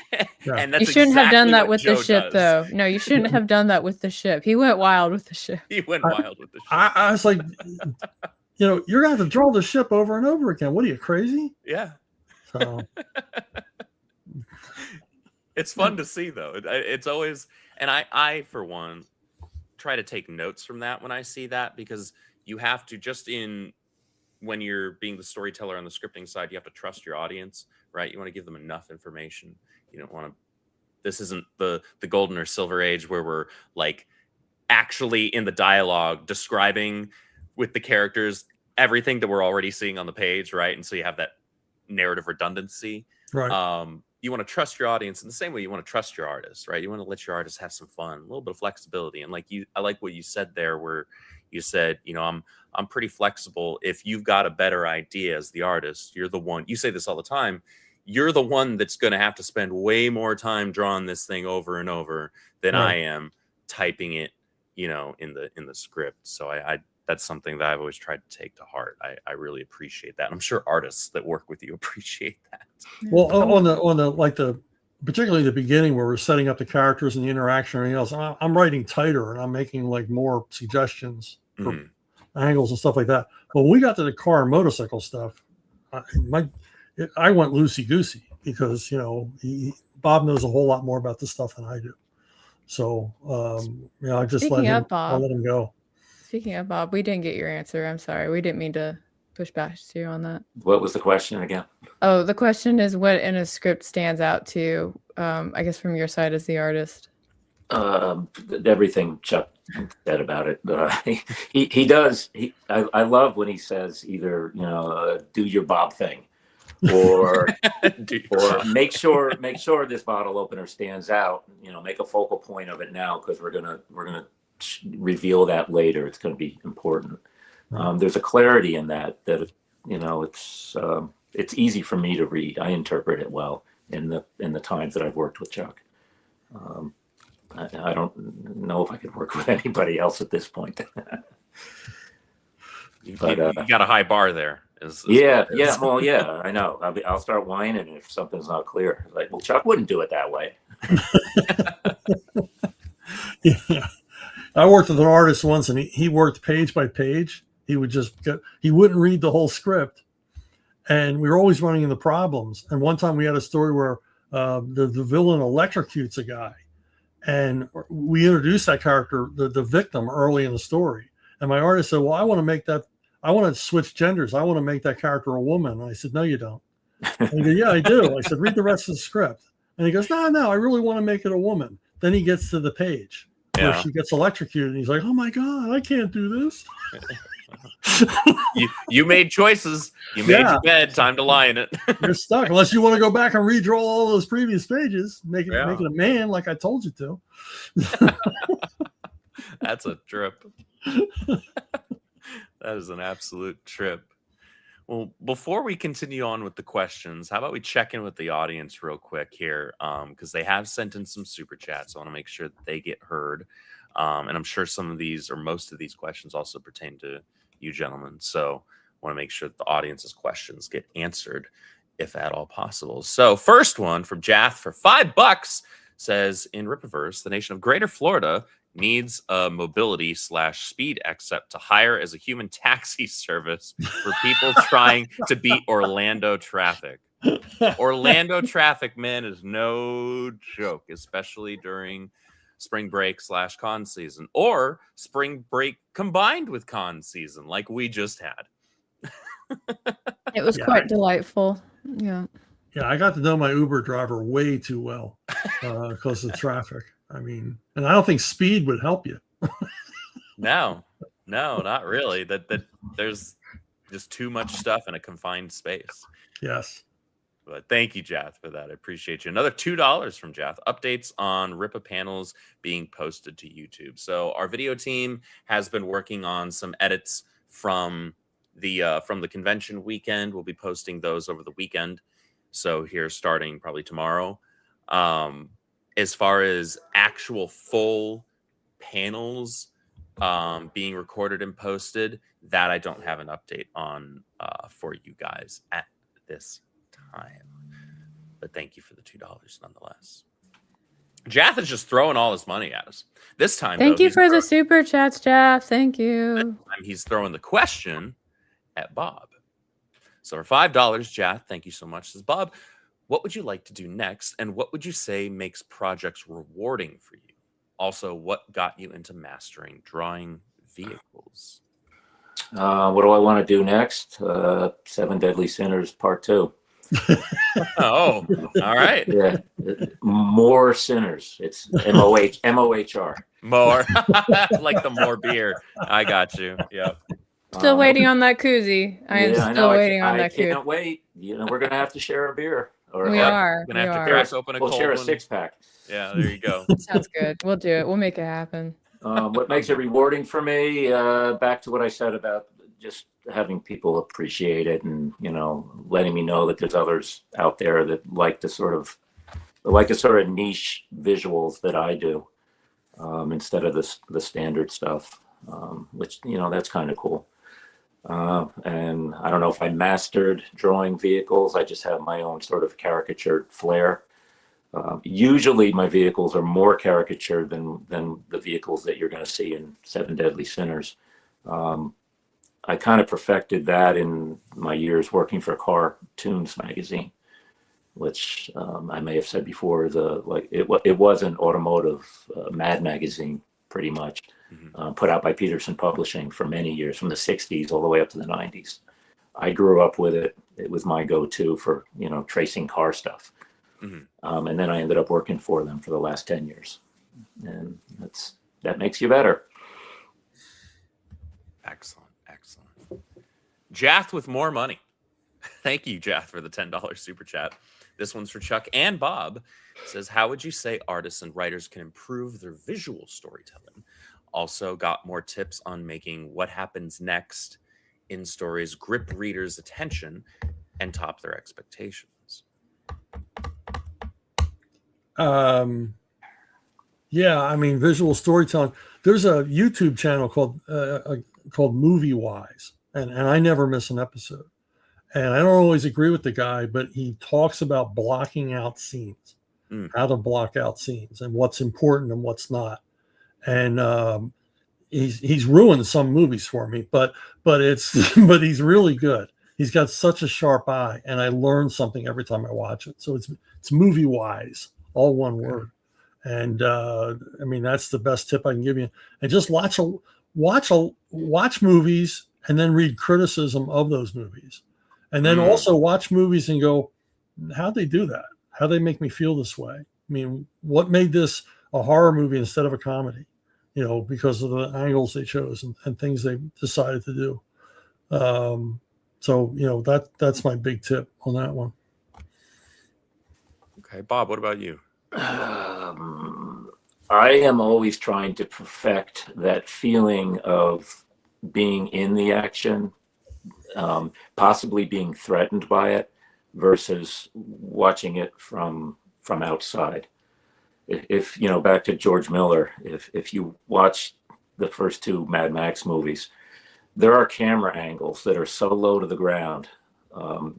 And that's you shouldn't have done that with Joe the ship, does. though. No, you shouldn't have done that with the ship. He went wild with the ship. He went wild with the ship. I was like, you're going to have to draw the ship over and over again. What are you, crazy? Yeah. So it's fun to see, though. It's always, and I, for one, try to take notes from that when I see that, because you have to, when you're being the storyteller on the scripting side, you have to trust your audience, right? You want to give them enough information. You don't want to, this isn't the golden or silver age where we're like actually in the dialogue describing with the characters everything that we're already seeing on the page, right? And so you have that narrative redundancy. Right. You want to trust your audience in the same way you want to trust your artist, right? You want to let your artist have some fun, a little bit of flexibility. And I like what you said there, where you said, I'm pretty flexible. If you've got a better idea as the artist, you're the one, you say this all the time, you're the one that's going to have to spend way more time drawing this thing over and over than I am typing it, you know, in the script. So I that's something that I've always tried to take to heart. I really appreciate that. I'm sure artists that work with you appreciate that. Well, on the like particularly the beginning where we're setting up the characters and the interaction and everything else, I'm writing tighter and I'm making like more suggestions for angles and stuff like that. But when we got to the car and motorcycle stuff, I went loosey goosey because, you know, Bob knows a whole lot more about this stuff than I do. So, you know, I just let him go. Speaking of Bob, we didn't get your answer. I'm sorry. We didn't mean to push back to you on that. What was the question again? Oh, the question is what in a script stands out to you, I guess from your side as the artist? Everything Chuck said about it. He does. I love when he says either, you know, do your Bob thing, or make sure this bottle opener stands out. You know, make a focal point of it now because we're gonna reveal that later. It's going to be important. There's a clarity in that you know, it's easy for me to read. I interpret it well in the times that I've worked with Chuck. I don't know if I could work with anybody else at this point. You got a high bar there. Yeah. Well, yeah, I know. I'll start whining if something's not clear. Like, well, Chuck wouldn't do it that way. Yeah. I worked with an artist once, and he worked page by page. He would he wouldn't read the whole script, and we were always running into problems. And one time we had a story where the villain electrocutes a guy. And we introduced that character, the victim, early in the story. And my artist said, well, I want to switch genders. I want to make that character a woman. And I said, no, you don't. And he goes, yeah, I do. I said, read the rest of the script. And he goes, no, I really want to make it a woman. Then he gets to the page where she gets electrocuted. And he's like, oh my God, I can't do this. you made choices. You made your bed. Time to lie in it. You're stuck unless you want to go back and redraw all those previous pages, make it a man like I told you to. That's a trip. That is an absolute trip. Well, before we continue on with the questions, how about we check in with the audience real quick here? Because they have sent in some super chats. So I want to make sure that they get heard. And I'm sure some of these or most of these questions also pertain to you gentlemen. So I want to make sure that the audience's questions get answered if at all possible. So first one from Jath for $5 says, in Rippaverse, the nation of Greater Florida needs a mobility/speed accept to hire as a human taxi service for people trying to beat Orlando traffic. Orlando traffic, man, is no joke, especially during spring break/con season, or spring break combined with con season, like we just had. It was quite delightful. Yeah. Yeah, I got to know my Uber driver way too well because of traffic. I mean, and I don't think speed would help you. No, not really. That there's just too much stuff in a confined space. Yes. But thank you, Jath, for that. I appreciate you. Another $2 from Jath. Updates on Rippa panels being posted to YouTube. So our video team has been working on some edits from the convention weekend. We'll be posting those over the weekend. So here, starting probably tomorrow. As far as actual full panels being recorded and posted, that I don't have an update on for you guys at this time. But thank you for the $2 nonetheless. Jath is just throwing all his money at us. This time, thank you for the super chats, Jath. Thank you. This time he's throwing the question at Bob. So for $5, Jath, thank you so much. Says Bob, what would you like to do next? And what would you say makes projects rewarding for you? Also, what got you into mastering drawing vehicles? What do I want to do next? 7 Deadly Sinners Part 2. Oh, all right. Yeah, more sinners. It's MOHR. More like the more beer. I got you. Yep. Still waiting on that koozie. I am still waiting on that koozie. I can't wait. You know, we're gonna have to share a beer. We are. Gonna have to crack open a cold one. We'll share a 6-pack. Yeah, there you go. Sounds good. We'll do it. We'll make it happen. What makes it rewarding for me? Back to what I said about just having people appreciate it, and letting me know that there's others out there that like the sort of niche visuals that I do, instead of the standard stuff, which that's kind of cool. And I don't know if I mastered drawing vehicles. I just have my own sort of caricatured flair. Usually my vehicles are more caricatured than the vehicles that you're going to see in Seven Deadly Sinners. I kind of perfected that in my years working for Cartoons magazine, which I may have said before, it was an automotive Mad magazine, pretty much, put out by Peterson Publishing for many years, from the 60s all the way up to the 90s. I grew up with it. It was my go-to for tracing car stuff. And then I ended up working for them for the last 10 years. And that makes you better. Excellent. Jath with more money. Thank you, Jath, for the $10 super chat. This one's for Chuck and Bob. It says, how would you say artists and writers can improve their visual storytelling? Also got more tips on making what happens next in stories grip readers' attention and top their expectations. Yeah, I mean, visual storytelling. There's a YouTube channel called Movie Wise, and I never miss an episode. And I don't always agree with the guy, but he talks about blocking out scenes, how to block out scenes, and what's important and what's not. And he's ruined some movies for me, but he's really good. He's got such a sharp eye, and I learn something every time I watch it. So it's Movie Wise, all one word. And I mean, that's the best tip I can give you. And just watch movies and then read criticism of those movies. And then also watch movies and go, how'd they do that? How'd they make me feel this way? I mean, what made this a horror movie instead of a comedy? Because of the angles they chose and things they decided to do. So that's my big tip on that one. Okay, Bob, what about you? I am always trying to perfect that feeling of being in the action, possibly being threatened by it, versus watching it from outside. If back to George Miller, if you watch the first two Mad Max movies, there are camera angles that are so low to the ground,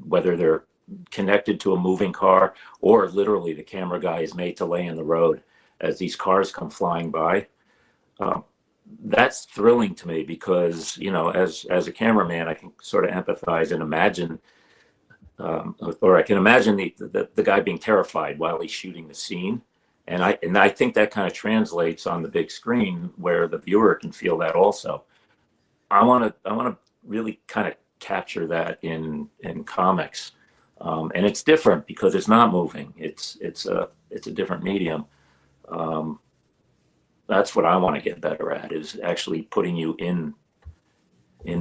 whether they're connected to a moving car or literally the camera guy is made to lay in the road as these cars come flying by. That's thrilling to me because, as a cameraman, I can sort of empathize and imagine, or I can imagine the guy being terrified while he's shooting the scene. And I think that kind of translates on the big screen where the viewer can feel that also. I want to really kind of capture that in comics. And it's different because it's not moving. It's a different medium. That's what I want to get better at, is actually putting you in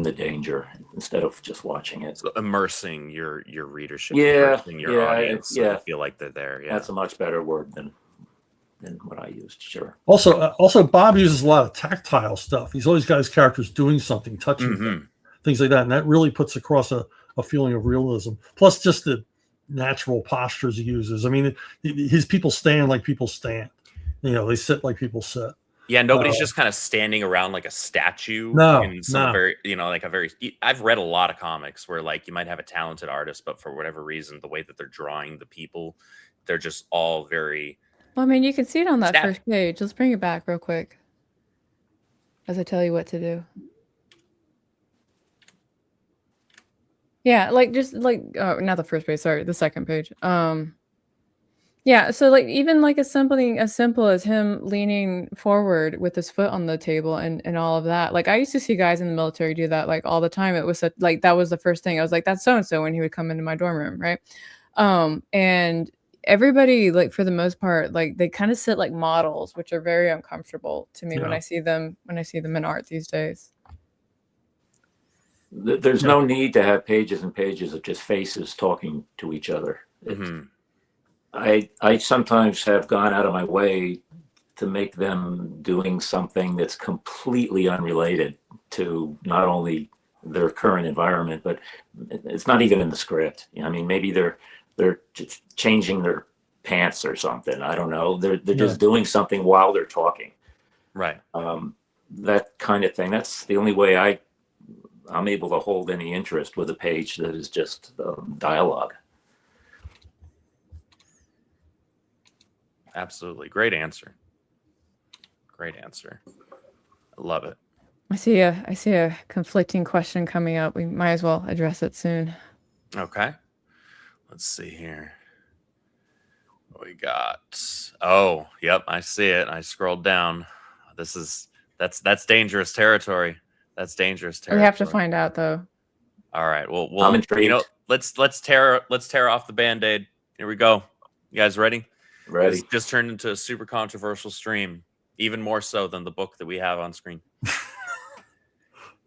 the danger instead of just watching it. So immersing your readership, immersing your audience, so they feel like they're there. Yeah, that's a much better word than what I used. Sure. Also, Bob uses a lot of tactile stuff. He's always got his characters doing something, touching them, things like that, and that really puts across a feeling of realism. Plus, just the natural postures he uses. I mean, his people stand like people stand. They sit like people sit. Yeah, nobody's just kind of standing around like a statue. Very, I've read a lot of comics where you might have a talented artist, but for whatever reason, the way that they're drawing the people, they're just all very. Well, I mean, you can see it on that first page. Let's bring it back real quick as I tell you what to do. Yeah, not the first page, sorry, the second page. Yeah, so even something as simple as him leaning forward with his foot on the table and all of that. I used to see guys in the military do that all the time. It was that was the first thing. I was like, that's so and so when he would come into my dorm room, right? And everybody, for the most part, they kind of sit like models, which are very uncomfortable to me when I see them in art these days. There's no need to have pages and pages of just faces talking to each other. I sometimes have gone out of my way to make them doing something that's completely unrelated to not only their current environment, but it's not even in the script. I mean, maybe they're just changing their pants or something. I don't know. They're just doing something while they're talking. Right. That kind of thing. That's the only way I'm able to hold any interest with a page that is just dialogue. Absolutely. Great answer. Great answer. I love it. I see a conflicting question coming up. We might as well address it soon. Okay. Let's see here. What we got? Oh, yep, I see it. I scrolled down. That's dangerous territory. That's dangerous territory. We have to find out though. All right. Well, I'm intrigued. You know, let's tear off the Band-Aid. Here we go. You guys ready? Ready. It's just turned into a super controversial stream, even more so than the book that we have on screen.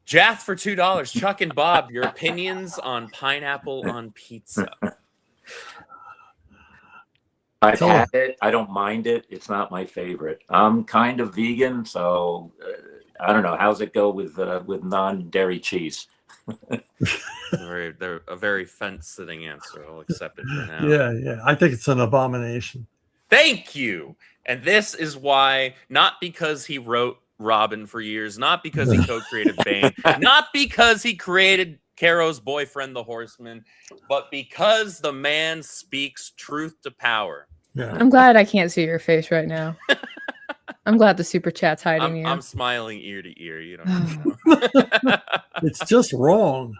Jath for $2. Chuck and Bob, your opinions on pineapple on pizza. I've had it. I don't mind it. It's not my favorite. I'm kind of vegan, so I don't know. How's it go with non-dairy cheese? They're a very fence-sitting answer. I'll accept it for now. Yeah. I think it's an abomination. Thank you. And this is why, not because he wrote Robin for years, not because he co-created Bane, not because he created Carrow's boyfriend, the Horseman, but because the man speaks truth to power. Yeah. I'm glad I can't see your face right now. I'm glad the super chat's hiding you. I'm smiling ear to ear. You know. It's just wrong.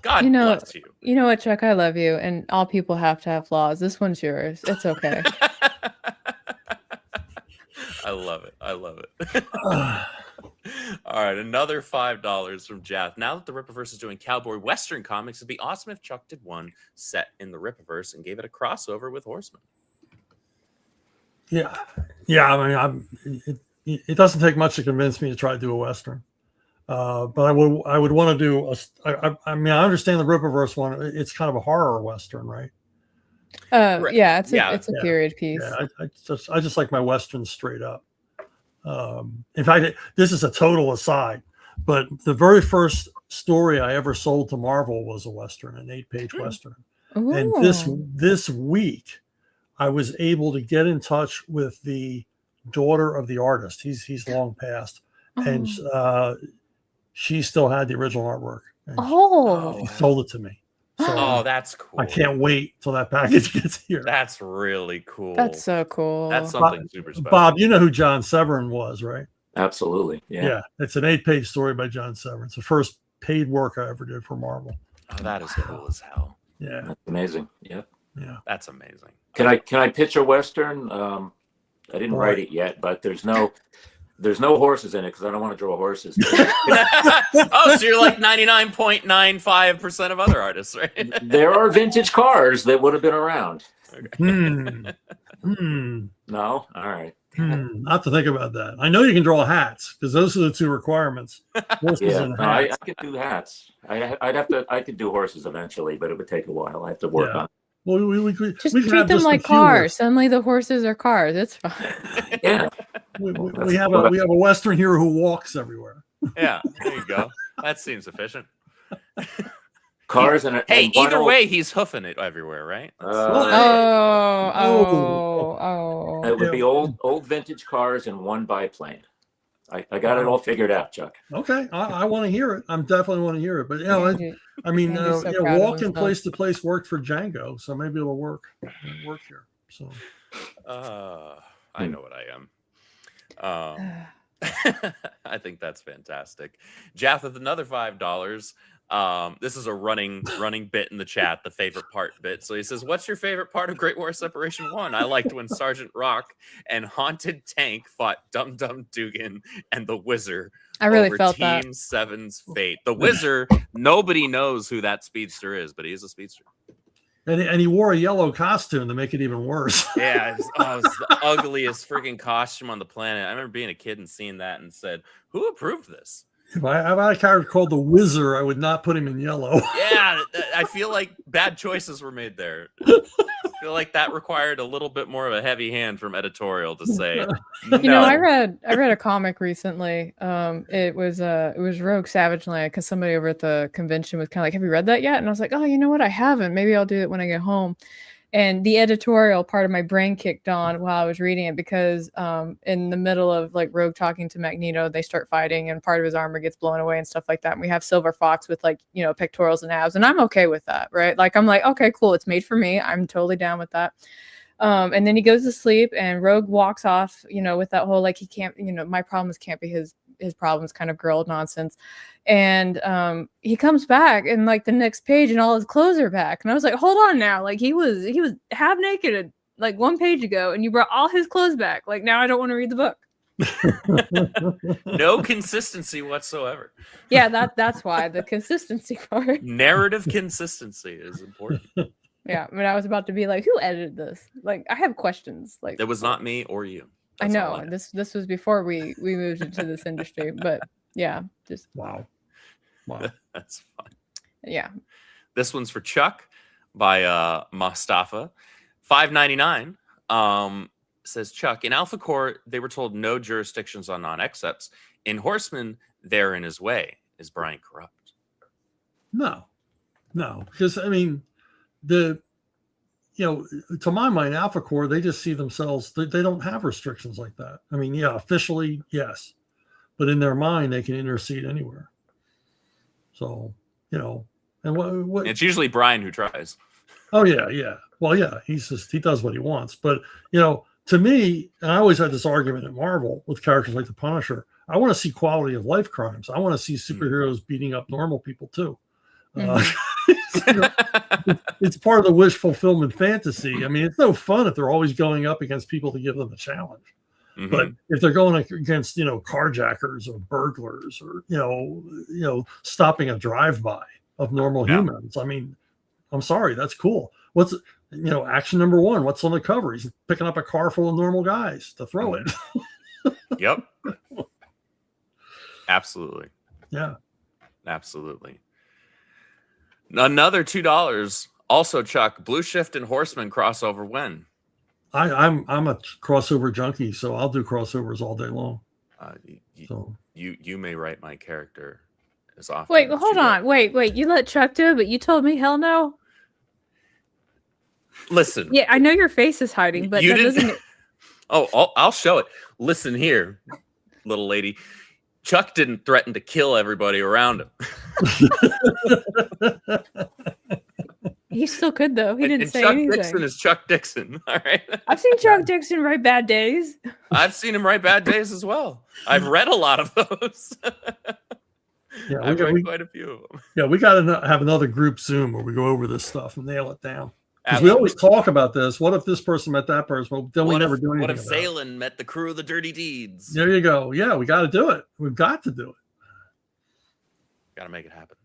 God bless you. You know what, Chuck? I love you, and all people have to have flaws. This one's yours. It's okay. I love it. I love it. All right, another $5 from Jath. Now that the Rippaverse is doing cowboy western comics, it'd be awesome if Chuck did one set in the Rippaverse and gave it a crossover with Horseman. Yeah. I mean, it doesn't take much to convince me to try to do a western, but I would want to do I mean, I understand the Rippaverse one. It's kind of a horror western, right? Yeah, it's a period piece. Yeah, I just like my westerns straight up. In fact, this is a total aside, but the very first story I ever sold to Marvel was a western, an 8-page western. Ooh. And this week, I was able to get in touch with the daughter of the artist. He's long passed, and she still had the original artwork. And she sold it to me. So that's cool. I can't wait till that package gets here. That's really cool. That's so cool. That's something super special. Bob, you know who John Severin was, right? Absolutely. Yeah. It's an 8-page story by John Severin. It's the first paid work I ever did for Marvel. Oh, that is cool as hell. Yeah. That's amazing. Yep. Yeah. That's amazing. Can I pitch a western? I didn't write it yet, but there's no horses in it because I don't want to draw horses. Oh, so you're like 99.95% of other artists, right? There are vintage cars that would have been around. Okay. No? All right. I have to think about that. I know you can draw hats because those are the two requirements. Horses Yeah, and no, I hats. could do hats. I could do horses eventually, but it would take a while. I have to work on it. Well, we could Just we could treat have them just a like few cars. horses. Suddenly the horses are cars. It's fine. Yeah. We have a western hero who walks everywhere. Yeah, there you go. That seems efficient. Cars and Hey, and one either old- way, he's hoofing it everywhere, right? Uh, It would be old vintage cars and one biplane. I got it all figured out, Chuck. Okay, I want to hear it. I'm definitely want to hear it. But I mean, Andy's so proud of walking himself. place to place worked for Django, so maybe it'll work here. So I know what I am. I think that's fantastic. Jath with another $5. This is a running bit in the chat, the favorite part bit. So he says, "What's your favorite part of Great War Separation 1? I liked when Sergeant Rock and Haunted Tank fought Dum Dum Dugan and the Wizard. I really over felt Team that. 7's fate. The Wizard, nobody knows who that speedster is, but he is a speedster. and he wore a yellow costume to make it even worse. Yeah, it was the ugliest freaking costume on the planet. I remember being a kid and seeing that and said, who approved this? If I had a character called the Wizard, I would not put him in yellow. Yeah, I feel like bad choices were made there. feel like that required a little bit more of a heavy hand from editorial to say. You know, I no. read a comic recently. It was Rogue Savage Land, because somebody over at the convention was kind of like, "Have you read that yet?" And I was like, "Oh, you know what? I haven't. Maybe I'll do it when I get home." And the editorial part of my brain kicked on while I was reading it, because in the middle of like Rogue talking to Magneto, they start fighting and part of his armor gets blown away and stuff like that. And we have Silver Fox with like, you know, pectorals and abs, and I'm okay with that, right? Like I'm like, okay, cool, it's made for me. I'm totally down with that. And then he goes to sleep and Rogue walks off, you know, with that whole like, he can't, you know, my problems can't be his problems kind of girl nonsense. And he comes back and like the next page and all his clothes are back. And I was like, hold on now. Like he was half naked like 1 page ago and you brought all his clothes back. Like now I don't want to read the book. No consistency whatsoever. Yeah, that's why the consistency part. Narrative consistency is important. Yeah, I mean, I was about to be like, who edited this? Like, I have questions. Like, It was not me or you. I That's all know this was before we moved into this industry, but yeah, just Wow. That's fun. yeah. This one's for Chuck by Mustafa. $5.99. Says Chuck, in Alpha Core, they were told no jurisdictions on non-accepts. In Horseman, they're in his way. Is Brian corrupt? No, because I mean, to my mind, Alpha Core, they just see themselves, they don't have restrictions like that. I mean, yeah, officially, yes, but in their mind, they can intercede anywhere. So, you know, and what It's usually Brian who tries. Oh yeah. Well, yeah, he does what he wants. But you know, to me, and I always had this argument at Marvel with characters like the Punisher. I want to see quality of life crimes. I want to see superheroes beating up normal people too. It's part of the wish fulfillment fantasy. I mean, it's no fun if they're always going up against people to give them a challenge. Mm-hmm. But if they're going against, you know, carjackers or burglars or, you know, stopping a drive-by of normal humans, I mean, I'm sorry, that's cool. What's, you know, action number 1, what's on the cover? He's picking up a car full of normal guys to throw it. Yep. Absolutely. Yeah. Absolutely. Another $2. Also, Chuck, Blue Shift and Horseman crossover when? I'm a crossover junkie, so I'll do crossovers all day long. You may write my character as often. Wait, hold on. Wait. You let Chuck do it, but you told me hell no. Listen. Yeah, I know your face is hiding, but that doesn't. Oh, I'll show it. Listen here, little lady. Chuck didn't threaten to kill everybody around him. He still could, though. He didn't say Chuck anything. Dixon is Chuck Dixon. All right. I've seen Chuck Dixon write bad days. I've seen him write bad days as well. I've read a lot of those. Yeah, I've read quite a few of them. Yeah, we got to have another group Zoom where we go over this stuff and nail it down. Because we always talk about this. What if this person met that person? Well, then we never do anything. What if Salen met the crew of the Dirty Deeds? There you go. Yeah, we got to do it. We've got to do it. Got to make it happen.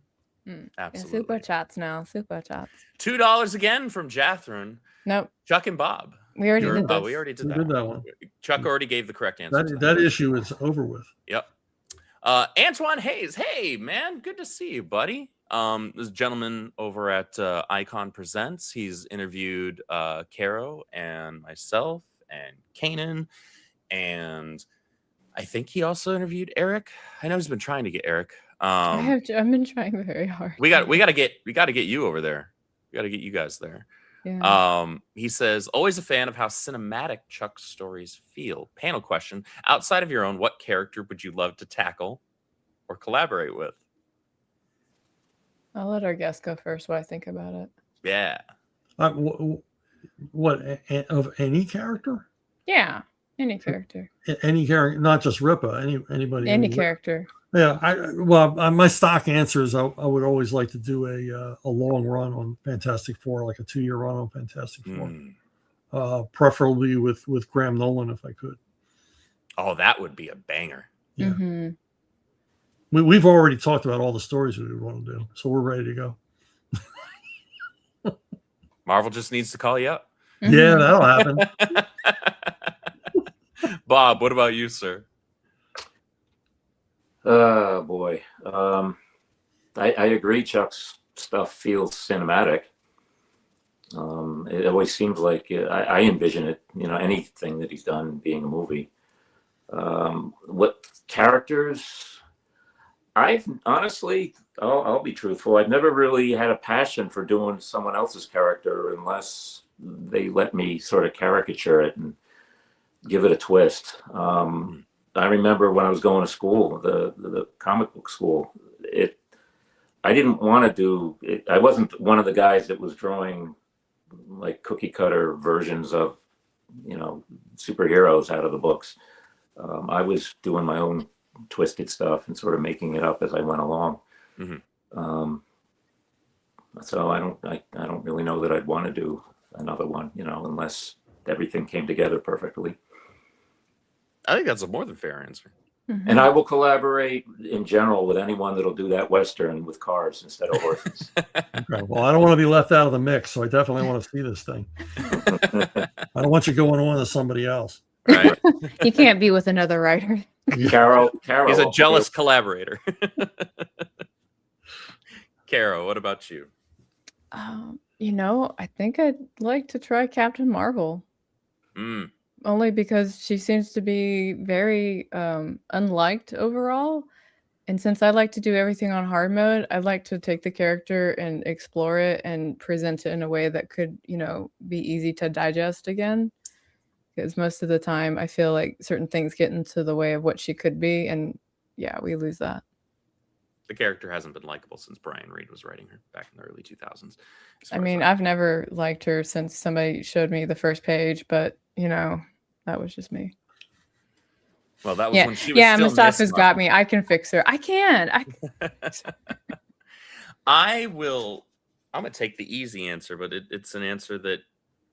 Absolutely. Super chats now. Super chats. $2 again from Jathrun. Nope. Chuck and Bob. We already did that. We already did that. We did that one. Chuck already gave the correct answer. That issue is over with. Yep. Antoine Hayes. Hey, man. Good to see you, buddy. This gentleman over at Icon Presents. He's interviewed Carrow and myself and Kanan, and I think he also interviewed Eric. I know he's been trying to get Eric. I've been trying very hard. We got to get you over there. We got to get you guys there. Yeah. He says, always a fan of how cinematic Chuck's stories feel. Panel question: outside of your own, what character would you love to tackle or collaborate with? I'll let our guest go first while I think about it. Yeah. What of any character? Yeah, any character. Any character, not just Rippa. Anybody. Any character. Yeah. My stock answer is I would always like to do a long run on Fantastic Four, like a 2-year run on Fantastic Four, preferably with Graham Nolan if I could. Oh, that would be a banger. Yeah. Mm-hmm. We've already talked about all the stories we would want to do, so we're ready to go. Marvel just needs to call you up. Mm-hmm. Yeah, that'll happen. Bob, what about you, sir? Oh boy. I agree. Chuck's stuff feels cinematic. It always seems like I envision it, anything that he's done being a movie. What characters? I've honestly, I'll be truthful. I've never really had a passion for doing someone else's character unless they let me sort of caricature it and give it a twist. I remember when I was going to school, the comic book school, I didn't want to do it. I wasn't one of the guys that was drawing like cookie cutter versions of, superheroes out of the books. I was doing my own twisted stuff and sort of making it up as I went along. So I don't really know that I'd want to do another one, unless everything came together perfectly. I think that's a more than fair answer. And I will collaborate in general with anyone that'll do that Western with cars instead of horses. Okay. Well, I don't want to be left out of the mix, so I definitely want to see this thing. I don't want you going on to somebody else. Right. You can't be with another writer. Carrow. He's a jealous collaborator. Carrow, what about you? I think I'd like to try Captain Marvel. Only because she seems to be very unliked overall. And since I like to do everything on hard mode, I'd like to take the character and explore it and present it in a way that could, be easy to digest again. Because most of the time I feel like certain things get into the way of what she could be. And yeah, we lose that. The character hasn't been likable since Brian Reed was writing her back in the early 2000s. I mean, I've never liked her since somebody showed me the first page, but, that was just me. Well, that was when she was still Mustafa's got me. I can fix her. I can. I'm going to take the easy answer, but it's an answer that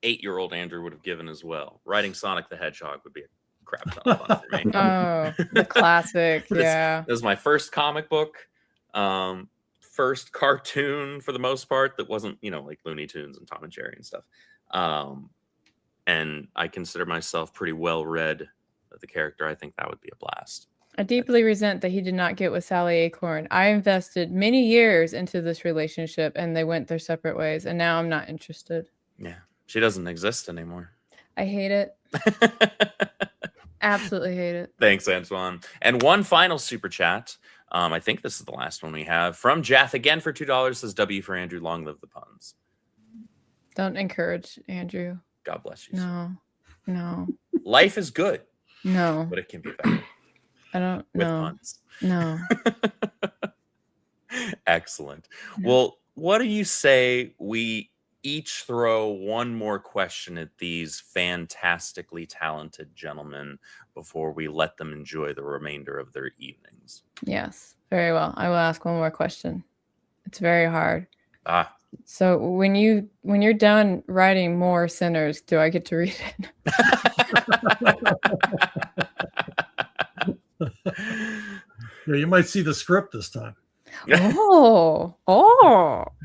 8-year-old Andrew would have given as well. Writing Sonic the Hedgehog would be a crap ton of fun for me. Oh, the classic. Yeah. It was my first comic book, first cartoon for the most part that wasn't, like Looney Tunes and Tom and Jerry and stuff. And I consider myself pretty well read of the character. I think that would be a blast. I deeply resent that he did not get with Sally Acorn. I invested many years into this relationship and they went their separate ways. And now I'm not interested. Yeah. She doesn't exist anymore. I hate it. Absolutely hate it. Thanks, Antoine. And one final super chat. I think this is the last one we have from Jath again for $2. Says W for Andrew. Long live the puns. Don't encourage Andrew. God bless you. No. Life is good. No. But it can be better. I don't with know. Puns. No. Excellent. No. Well, what do you say we each throw one more question at these fantastically talented gentlemen before we let them enjoy the remainder of their evenings? Yes. Very well. I will ask one more question. It's very hard. So when you're done writing More Sinners, do I get to read it? Yeah, you might see the script this time. Oh,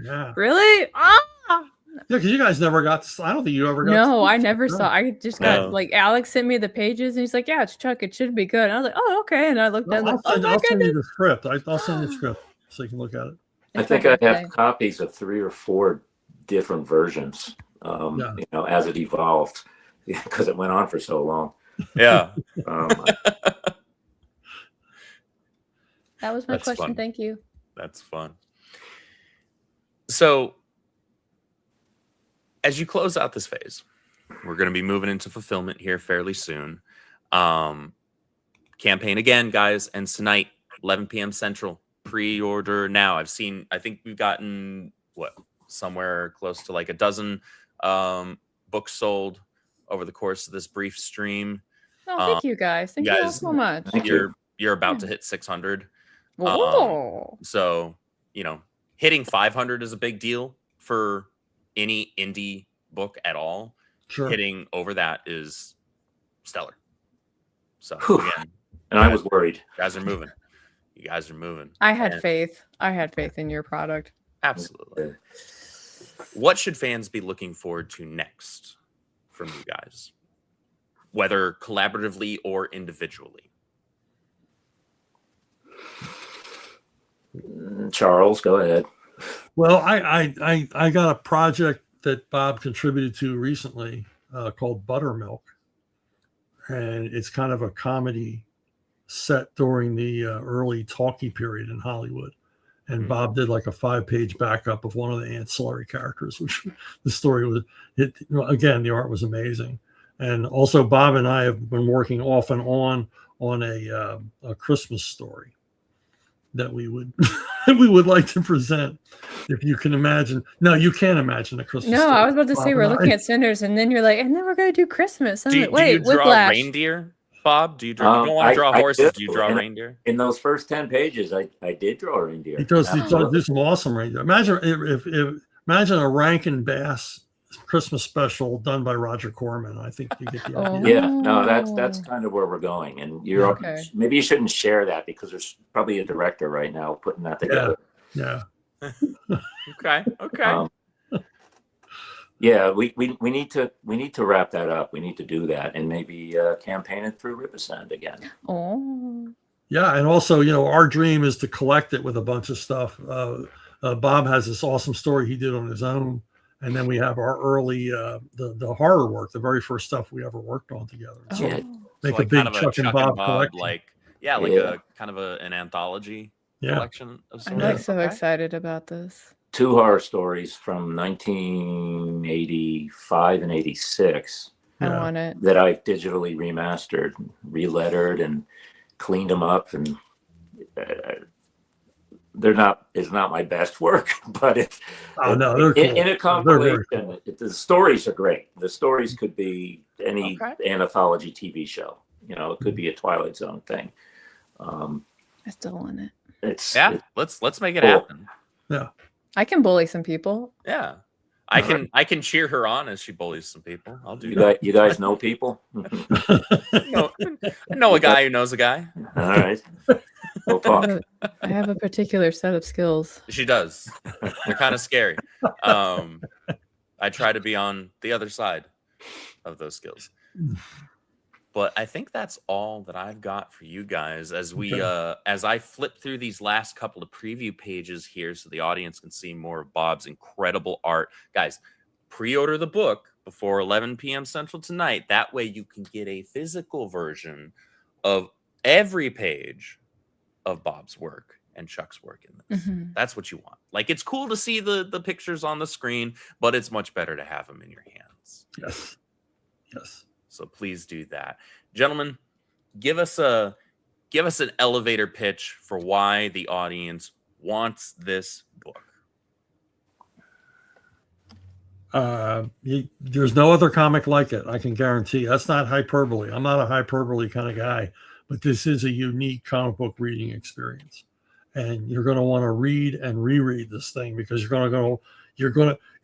Yeah. Really? Yeah, because you guys never got to, I don't think you ever got No, to I never saw. I just got like Alex sent me the pages and he's like, "Yeah, it's Chuck. It should be good." And I was like, "Oh, okay." And I looked at it. I'll send you the script. I'll send you the script so you can look at it. I think I have copies of 3 or 4 different versions, as it evolved, because it went on for so long. Yeah. That was my question. Fun. Thank you. That's fun. So, as you close out this phase, we're going to be moving into fulfillment here fairly soon. Campaign again, guys, and tonight, 11 p.m. Central. Pre-order now. I think we've gotten somewhere close to like a dozen books sold over the course of this brief stream. Oh, thank you guys. Thank you all so much. You're about to hit 600. Whoa. So, hitting 500 is a big deal for any indie book at all. Sure. Hitting over that is stellar. So, again, and I was worried. Guys are moving. You guys are moving. I had faith. I had faith in your product. Absolutely. What should fans be looking forward to next from you guys? Whether collaboratively or individually? Charles, go ahead. Well, I got a project that Bob contributed to recently called Buttermilk, and it's kind of a comedy set during the early talkie period in Hollywood. And Bob did like a 5-page backup of one of the ancillary characters, which the story was, again, the art was amazing. And also Bob and I have been working off and on a Christmas story that we would we would like to present, if you can imagine. No, you can't imagine a Christmas story. I was about to say Bob we're and looking I. at Sinners, and then you're like, and then we're going to do Christmas. Do you draw Whiplash. reindeer, Bob? Do you draw? You don't want to draw horses. Do you draw reindeer? In those first 10 pages, I did draw reindeer. He does do some awesome reindeer. Imagine imagine a Rankin Bass Christmas special done by Roger Corman. I think you get the idea. Yeah, no, that's kind of where we're going. And maybe you shouldn't share that because there's probably a director right now putting that together. Yeah. Okay. Yeah, we need to wrap that up. We need to do that and maybe campaign it through RippaSend again. Oh. Yeah, and also, our dream is to collect it with a bunch of stuff. Bob has this awesome story he did on his own, and then we have our early the horror work, the very first stuff we ever worked on together. So make a big Chuck and Bob collection. A kind of an anthology collection of stories. I'm so excited about this. 2 horror stories from 1985 and 86 I want it. that I've digitally remastered, relettered, and cleaned them up. And it's not my best work, but in a compilation, the stories are great. The stories could be any anthology TV show. It could be a Twilight Zone thing. I still want it. Let's make it happen. Yeah. I can bully some people. Yeah. I can cheer her on as she bullies some people. I'll do that. You guys know people? I know a guy who knows a guy. All right. We'll talk. I have a particular set of skills. She does. They're kind of scary. I try to be on the other side of those skills. But I think that's all that I've got for you guys as as I flip through these last couple of preview pages here so the audience can see more of Bob's incredible art. Guys, pre-order the book before 11 p.m. Central tonight. That way you can get a physical version of every page of Bob's work and Chuck's work in this. That's what you want. Like, it's cool to see the pictures on the screen, but it's much better to have them in your hands. Yes. So please do that. Gentlemen, give us an elevator pitch for why the audience wants this book. There's no other comic like it. I can guarantee. That's not hyperbole. I'm not a hyperbole kind of guy, but this is a unique comic book reading experience. And you're going to want to read and reread this thing because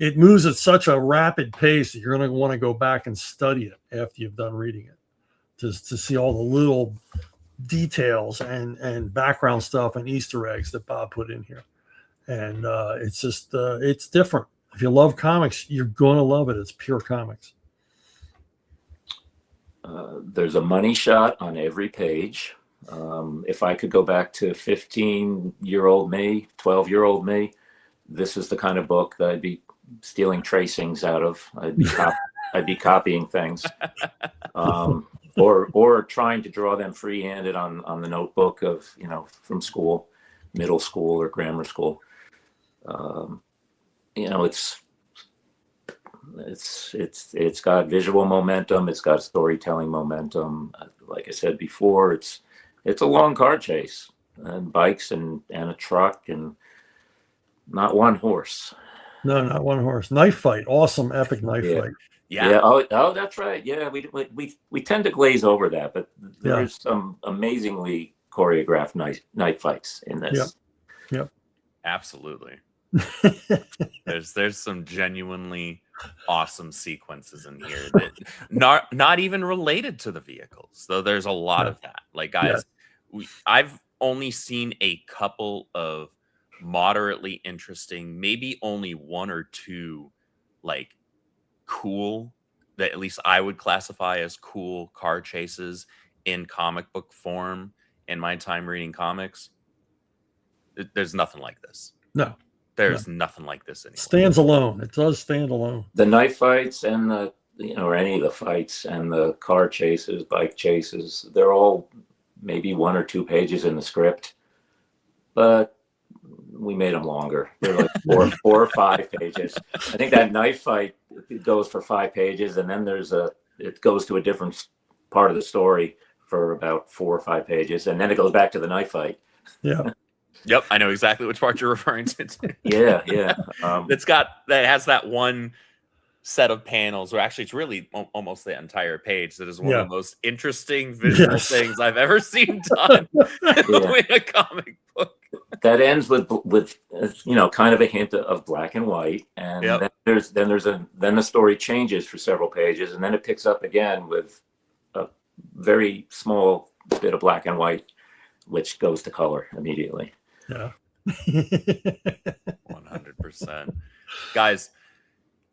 it moves at such a rapid pace that you're going to want to go back and study it after you've done reading it to see all the little details and background stuff and Easter eggs that Bob put in here. And it's just, it's different. If you love comics, you're going to love it. It's pure comics. There's a money shot on every page. If I could go back to 15-year-old me, 12-year-old me, this is the kind of book that I'd be stealing tracings out of. I'd be copying things, or trying to draw them free-handed on the notebook of from school, middle school or grammar school. It's got visual momentum. It's got storytelling momentum. Like I said before, it's a long car chase and bikes and a truck and not one horse. No, not one horse. Knife fight. Awesome, epic knife fight. Yeah. Oh, that's right. Yeah, we tend to glaze over that, but there's some amazingly choreographed knife fights in this. Yep. Absolutely. There's some genuinely awesome sequences in here that not even related to the vehicles, though there's a lot of that. Like, guys, I've only seen a couple of moderately interesting, maybe only 1 or 2 like cool, that at least I would classify as cool car chases in comic book form in my time reading comics. There's nothing like this. No. There's nothing like this anymore. Stands alone. It does stand alone. The knife fights and the, or any of the fights and the car chases, bike chases, they're all maybe 1 or 2 pages in the script, but we made them longer. They're like 4 or 5 pages. I think that knife fight goes for 5 pages, and then it goes to a different part of the story for about 4 or 5 pages, and then it goes back to the knife fight. Yeah. Yep, I know exactly which part you're referring to. Yeah. That has that one set of panels, or actually it's really almost the entire page, that is one of the most interesting visual things I've ever seen done in a comic book. That ends with kind of a hint of black and white, and then the story changes for several pages, and then it picks up again with a very small bit of black and white, which goes to color immediately. Yeah. 100%. Guys,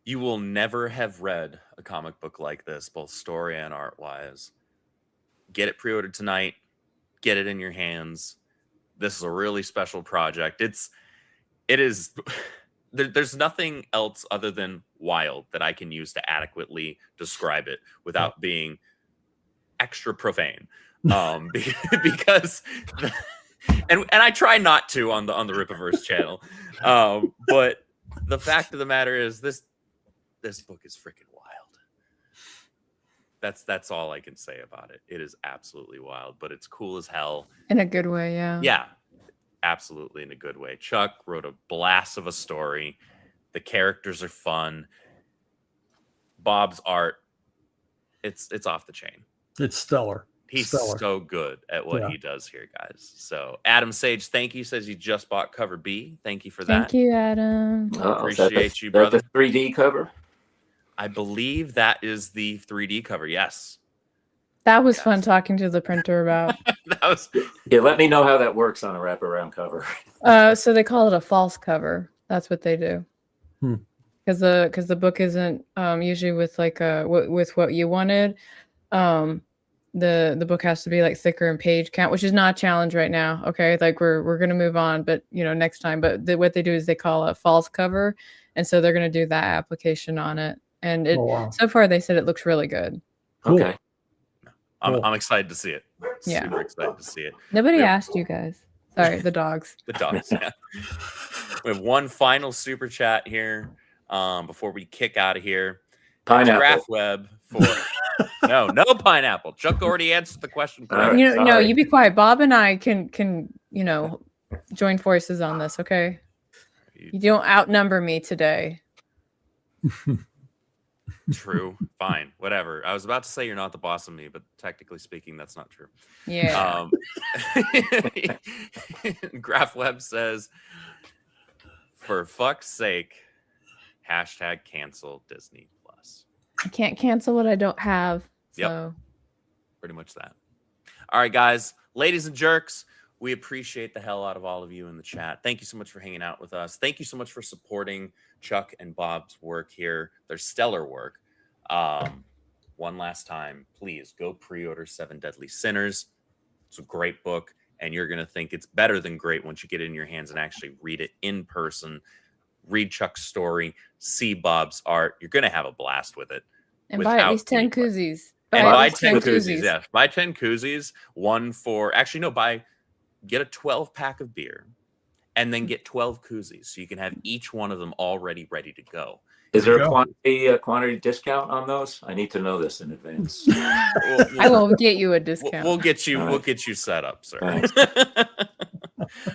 you will never have read a comic book like this, both story and art-wise. Get it pre-ordered tonight. Get it in your hands. This is a really special project. It is. There's nothing else other than wild that I can use to adequately describe it without being extra profane. Because and I try not to on the Rippaverse channel. But the fact of the matter is this book is freaking wild. That's all I can say about it. It is absolutely wild, but it's cool as hell. In a good way, yeah. Yeah, absolutely in a good way. Chuck wrote a blast of a story. The characters are fun. Bob's art, it's off the chain. It's stellar. He's so good at what he does here, guys. So Adam Sage, thank you. Says you just bought cover B. Thank you for that. Thank you, Adam. Appreciate you, brother. The 3D cover? I believe that is the 3D cover. Yes. That was fun talking to the printer about. Yeah, let me know how that works on a wraparound cover. So they call it a false cover. That's what they do. Because the book isn't usually with like with what you wanted. The book has to be like thicker in page count, which is not a challenge right now. Okay, like we're gonna move on, but next time. But what they do is they call it a false cover, and so they're gonna do that application on it. And so far they said it looks really good. Okay, I'm excited to see it. Super excited to see it. Nobody asked you guys. Sorry, the dogs. The dogs. Yeah. We have one final super chat here before we kick out of here. Pineapple. Graph Web for. No pineapple. Chuck already answered the question. No, you be quiet. Bob and I can join forces on this. Okay, you don't outnumber me today. True. Fine. Whatever. I was about to say you're not the boss of me, but technically speaking, that's not true. Yeah. Graph Web says, "For fuck's sake, # cancel Disney Plus." I can't cancel what I don't have. So. Yep. Pretty much that. All right, guys, ladies and jerks, we appreciate the hell out of all of you in the chat. Thank you so much for hanging out with us. Thank you so much for supporting Chuck and Bob's work here. Their stellar work. One last time, please go pre-order 7 Deadly Sinners. It's a great book, and you're going to think it's better than great once you get it in your hands and actually read it in person. Read Chuck's story, see Bob's art. You're going to have a blast with it. And buy at least 10 koozies. Buy 10 koozies. Yeah, buy 10 koozies. Get a 12-pack of beer, and then get 12 koozies, so you can have each one of them already ready to go. Is there a quantity discount on those? I need to know this in advance. I will get you a discount. We'll get you. We'll get you set up, sir. All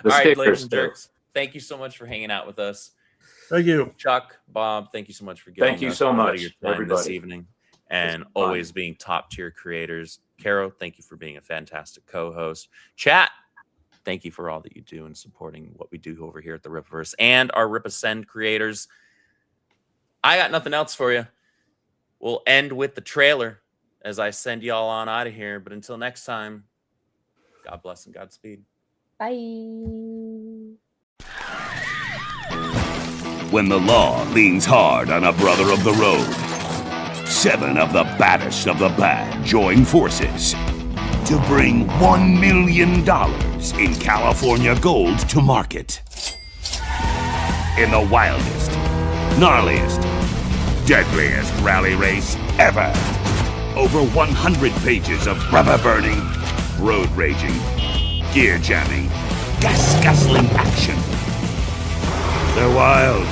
right, ladies and jerks. Thank you so much for hanging out with us. Thank you, Chuck, Bob. Thank you so much for giving us so much, your time this evening, and always being top tier creators. Carrow, thank you for being a fantastic co-host. Chat, thank you for all that you do and supporting what we do over here at the Rippaverse and our RippaSend creators. I got nothing else for you. We'll end with the trailer as I send y'all on out of here. But until next time, God bless and Godspeed. Bye. When the law leans hard on a brother of the road, 7 of the baddest of the bad join forces to bring $1 million in California gold to market. in the wildest, gnarliest, deadliest rally race ever. Over 100 pages of rubber burning, road raging, gear jamming, gas guzzling action. They're wild.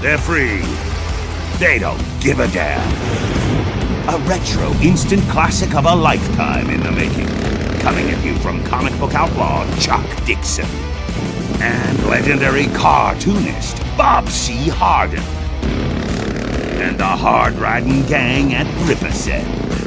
They're free. They don't give a damn. A retro instant classic of a lifetime in the making. Coming at you from comic book outlaw Chuck Dixon and legendary cartoonist Bob C. Hardin. And the hard-riding gang at RippaSend.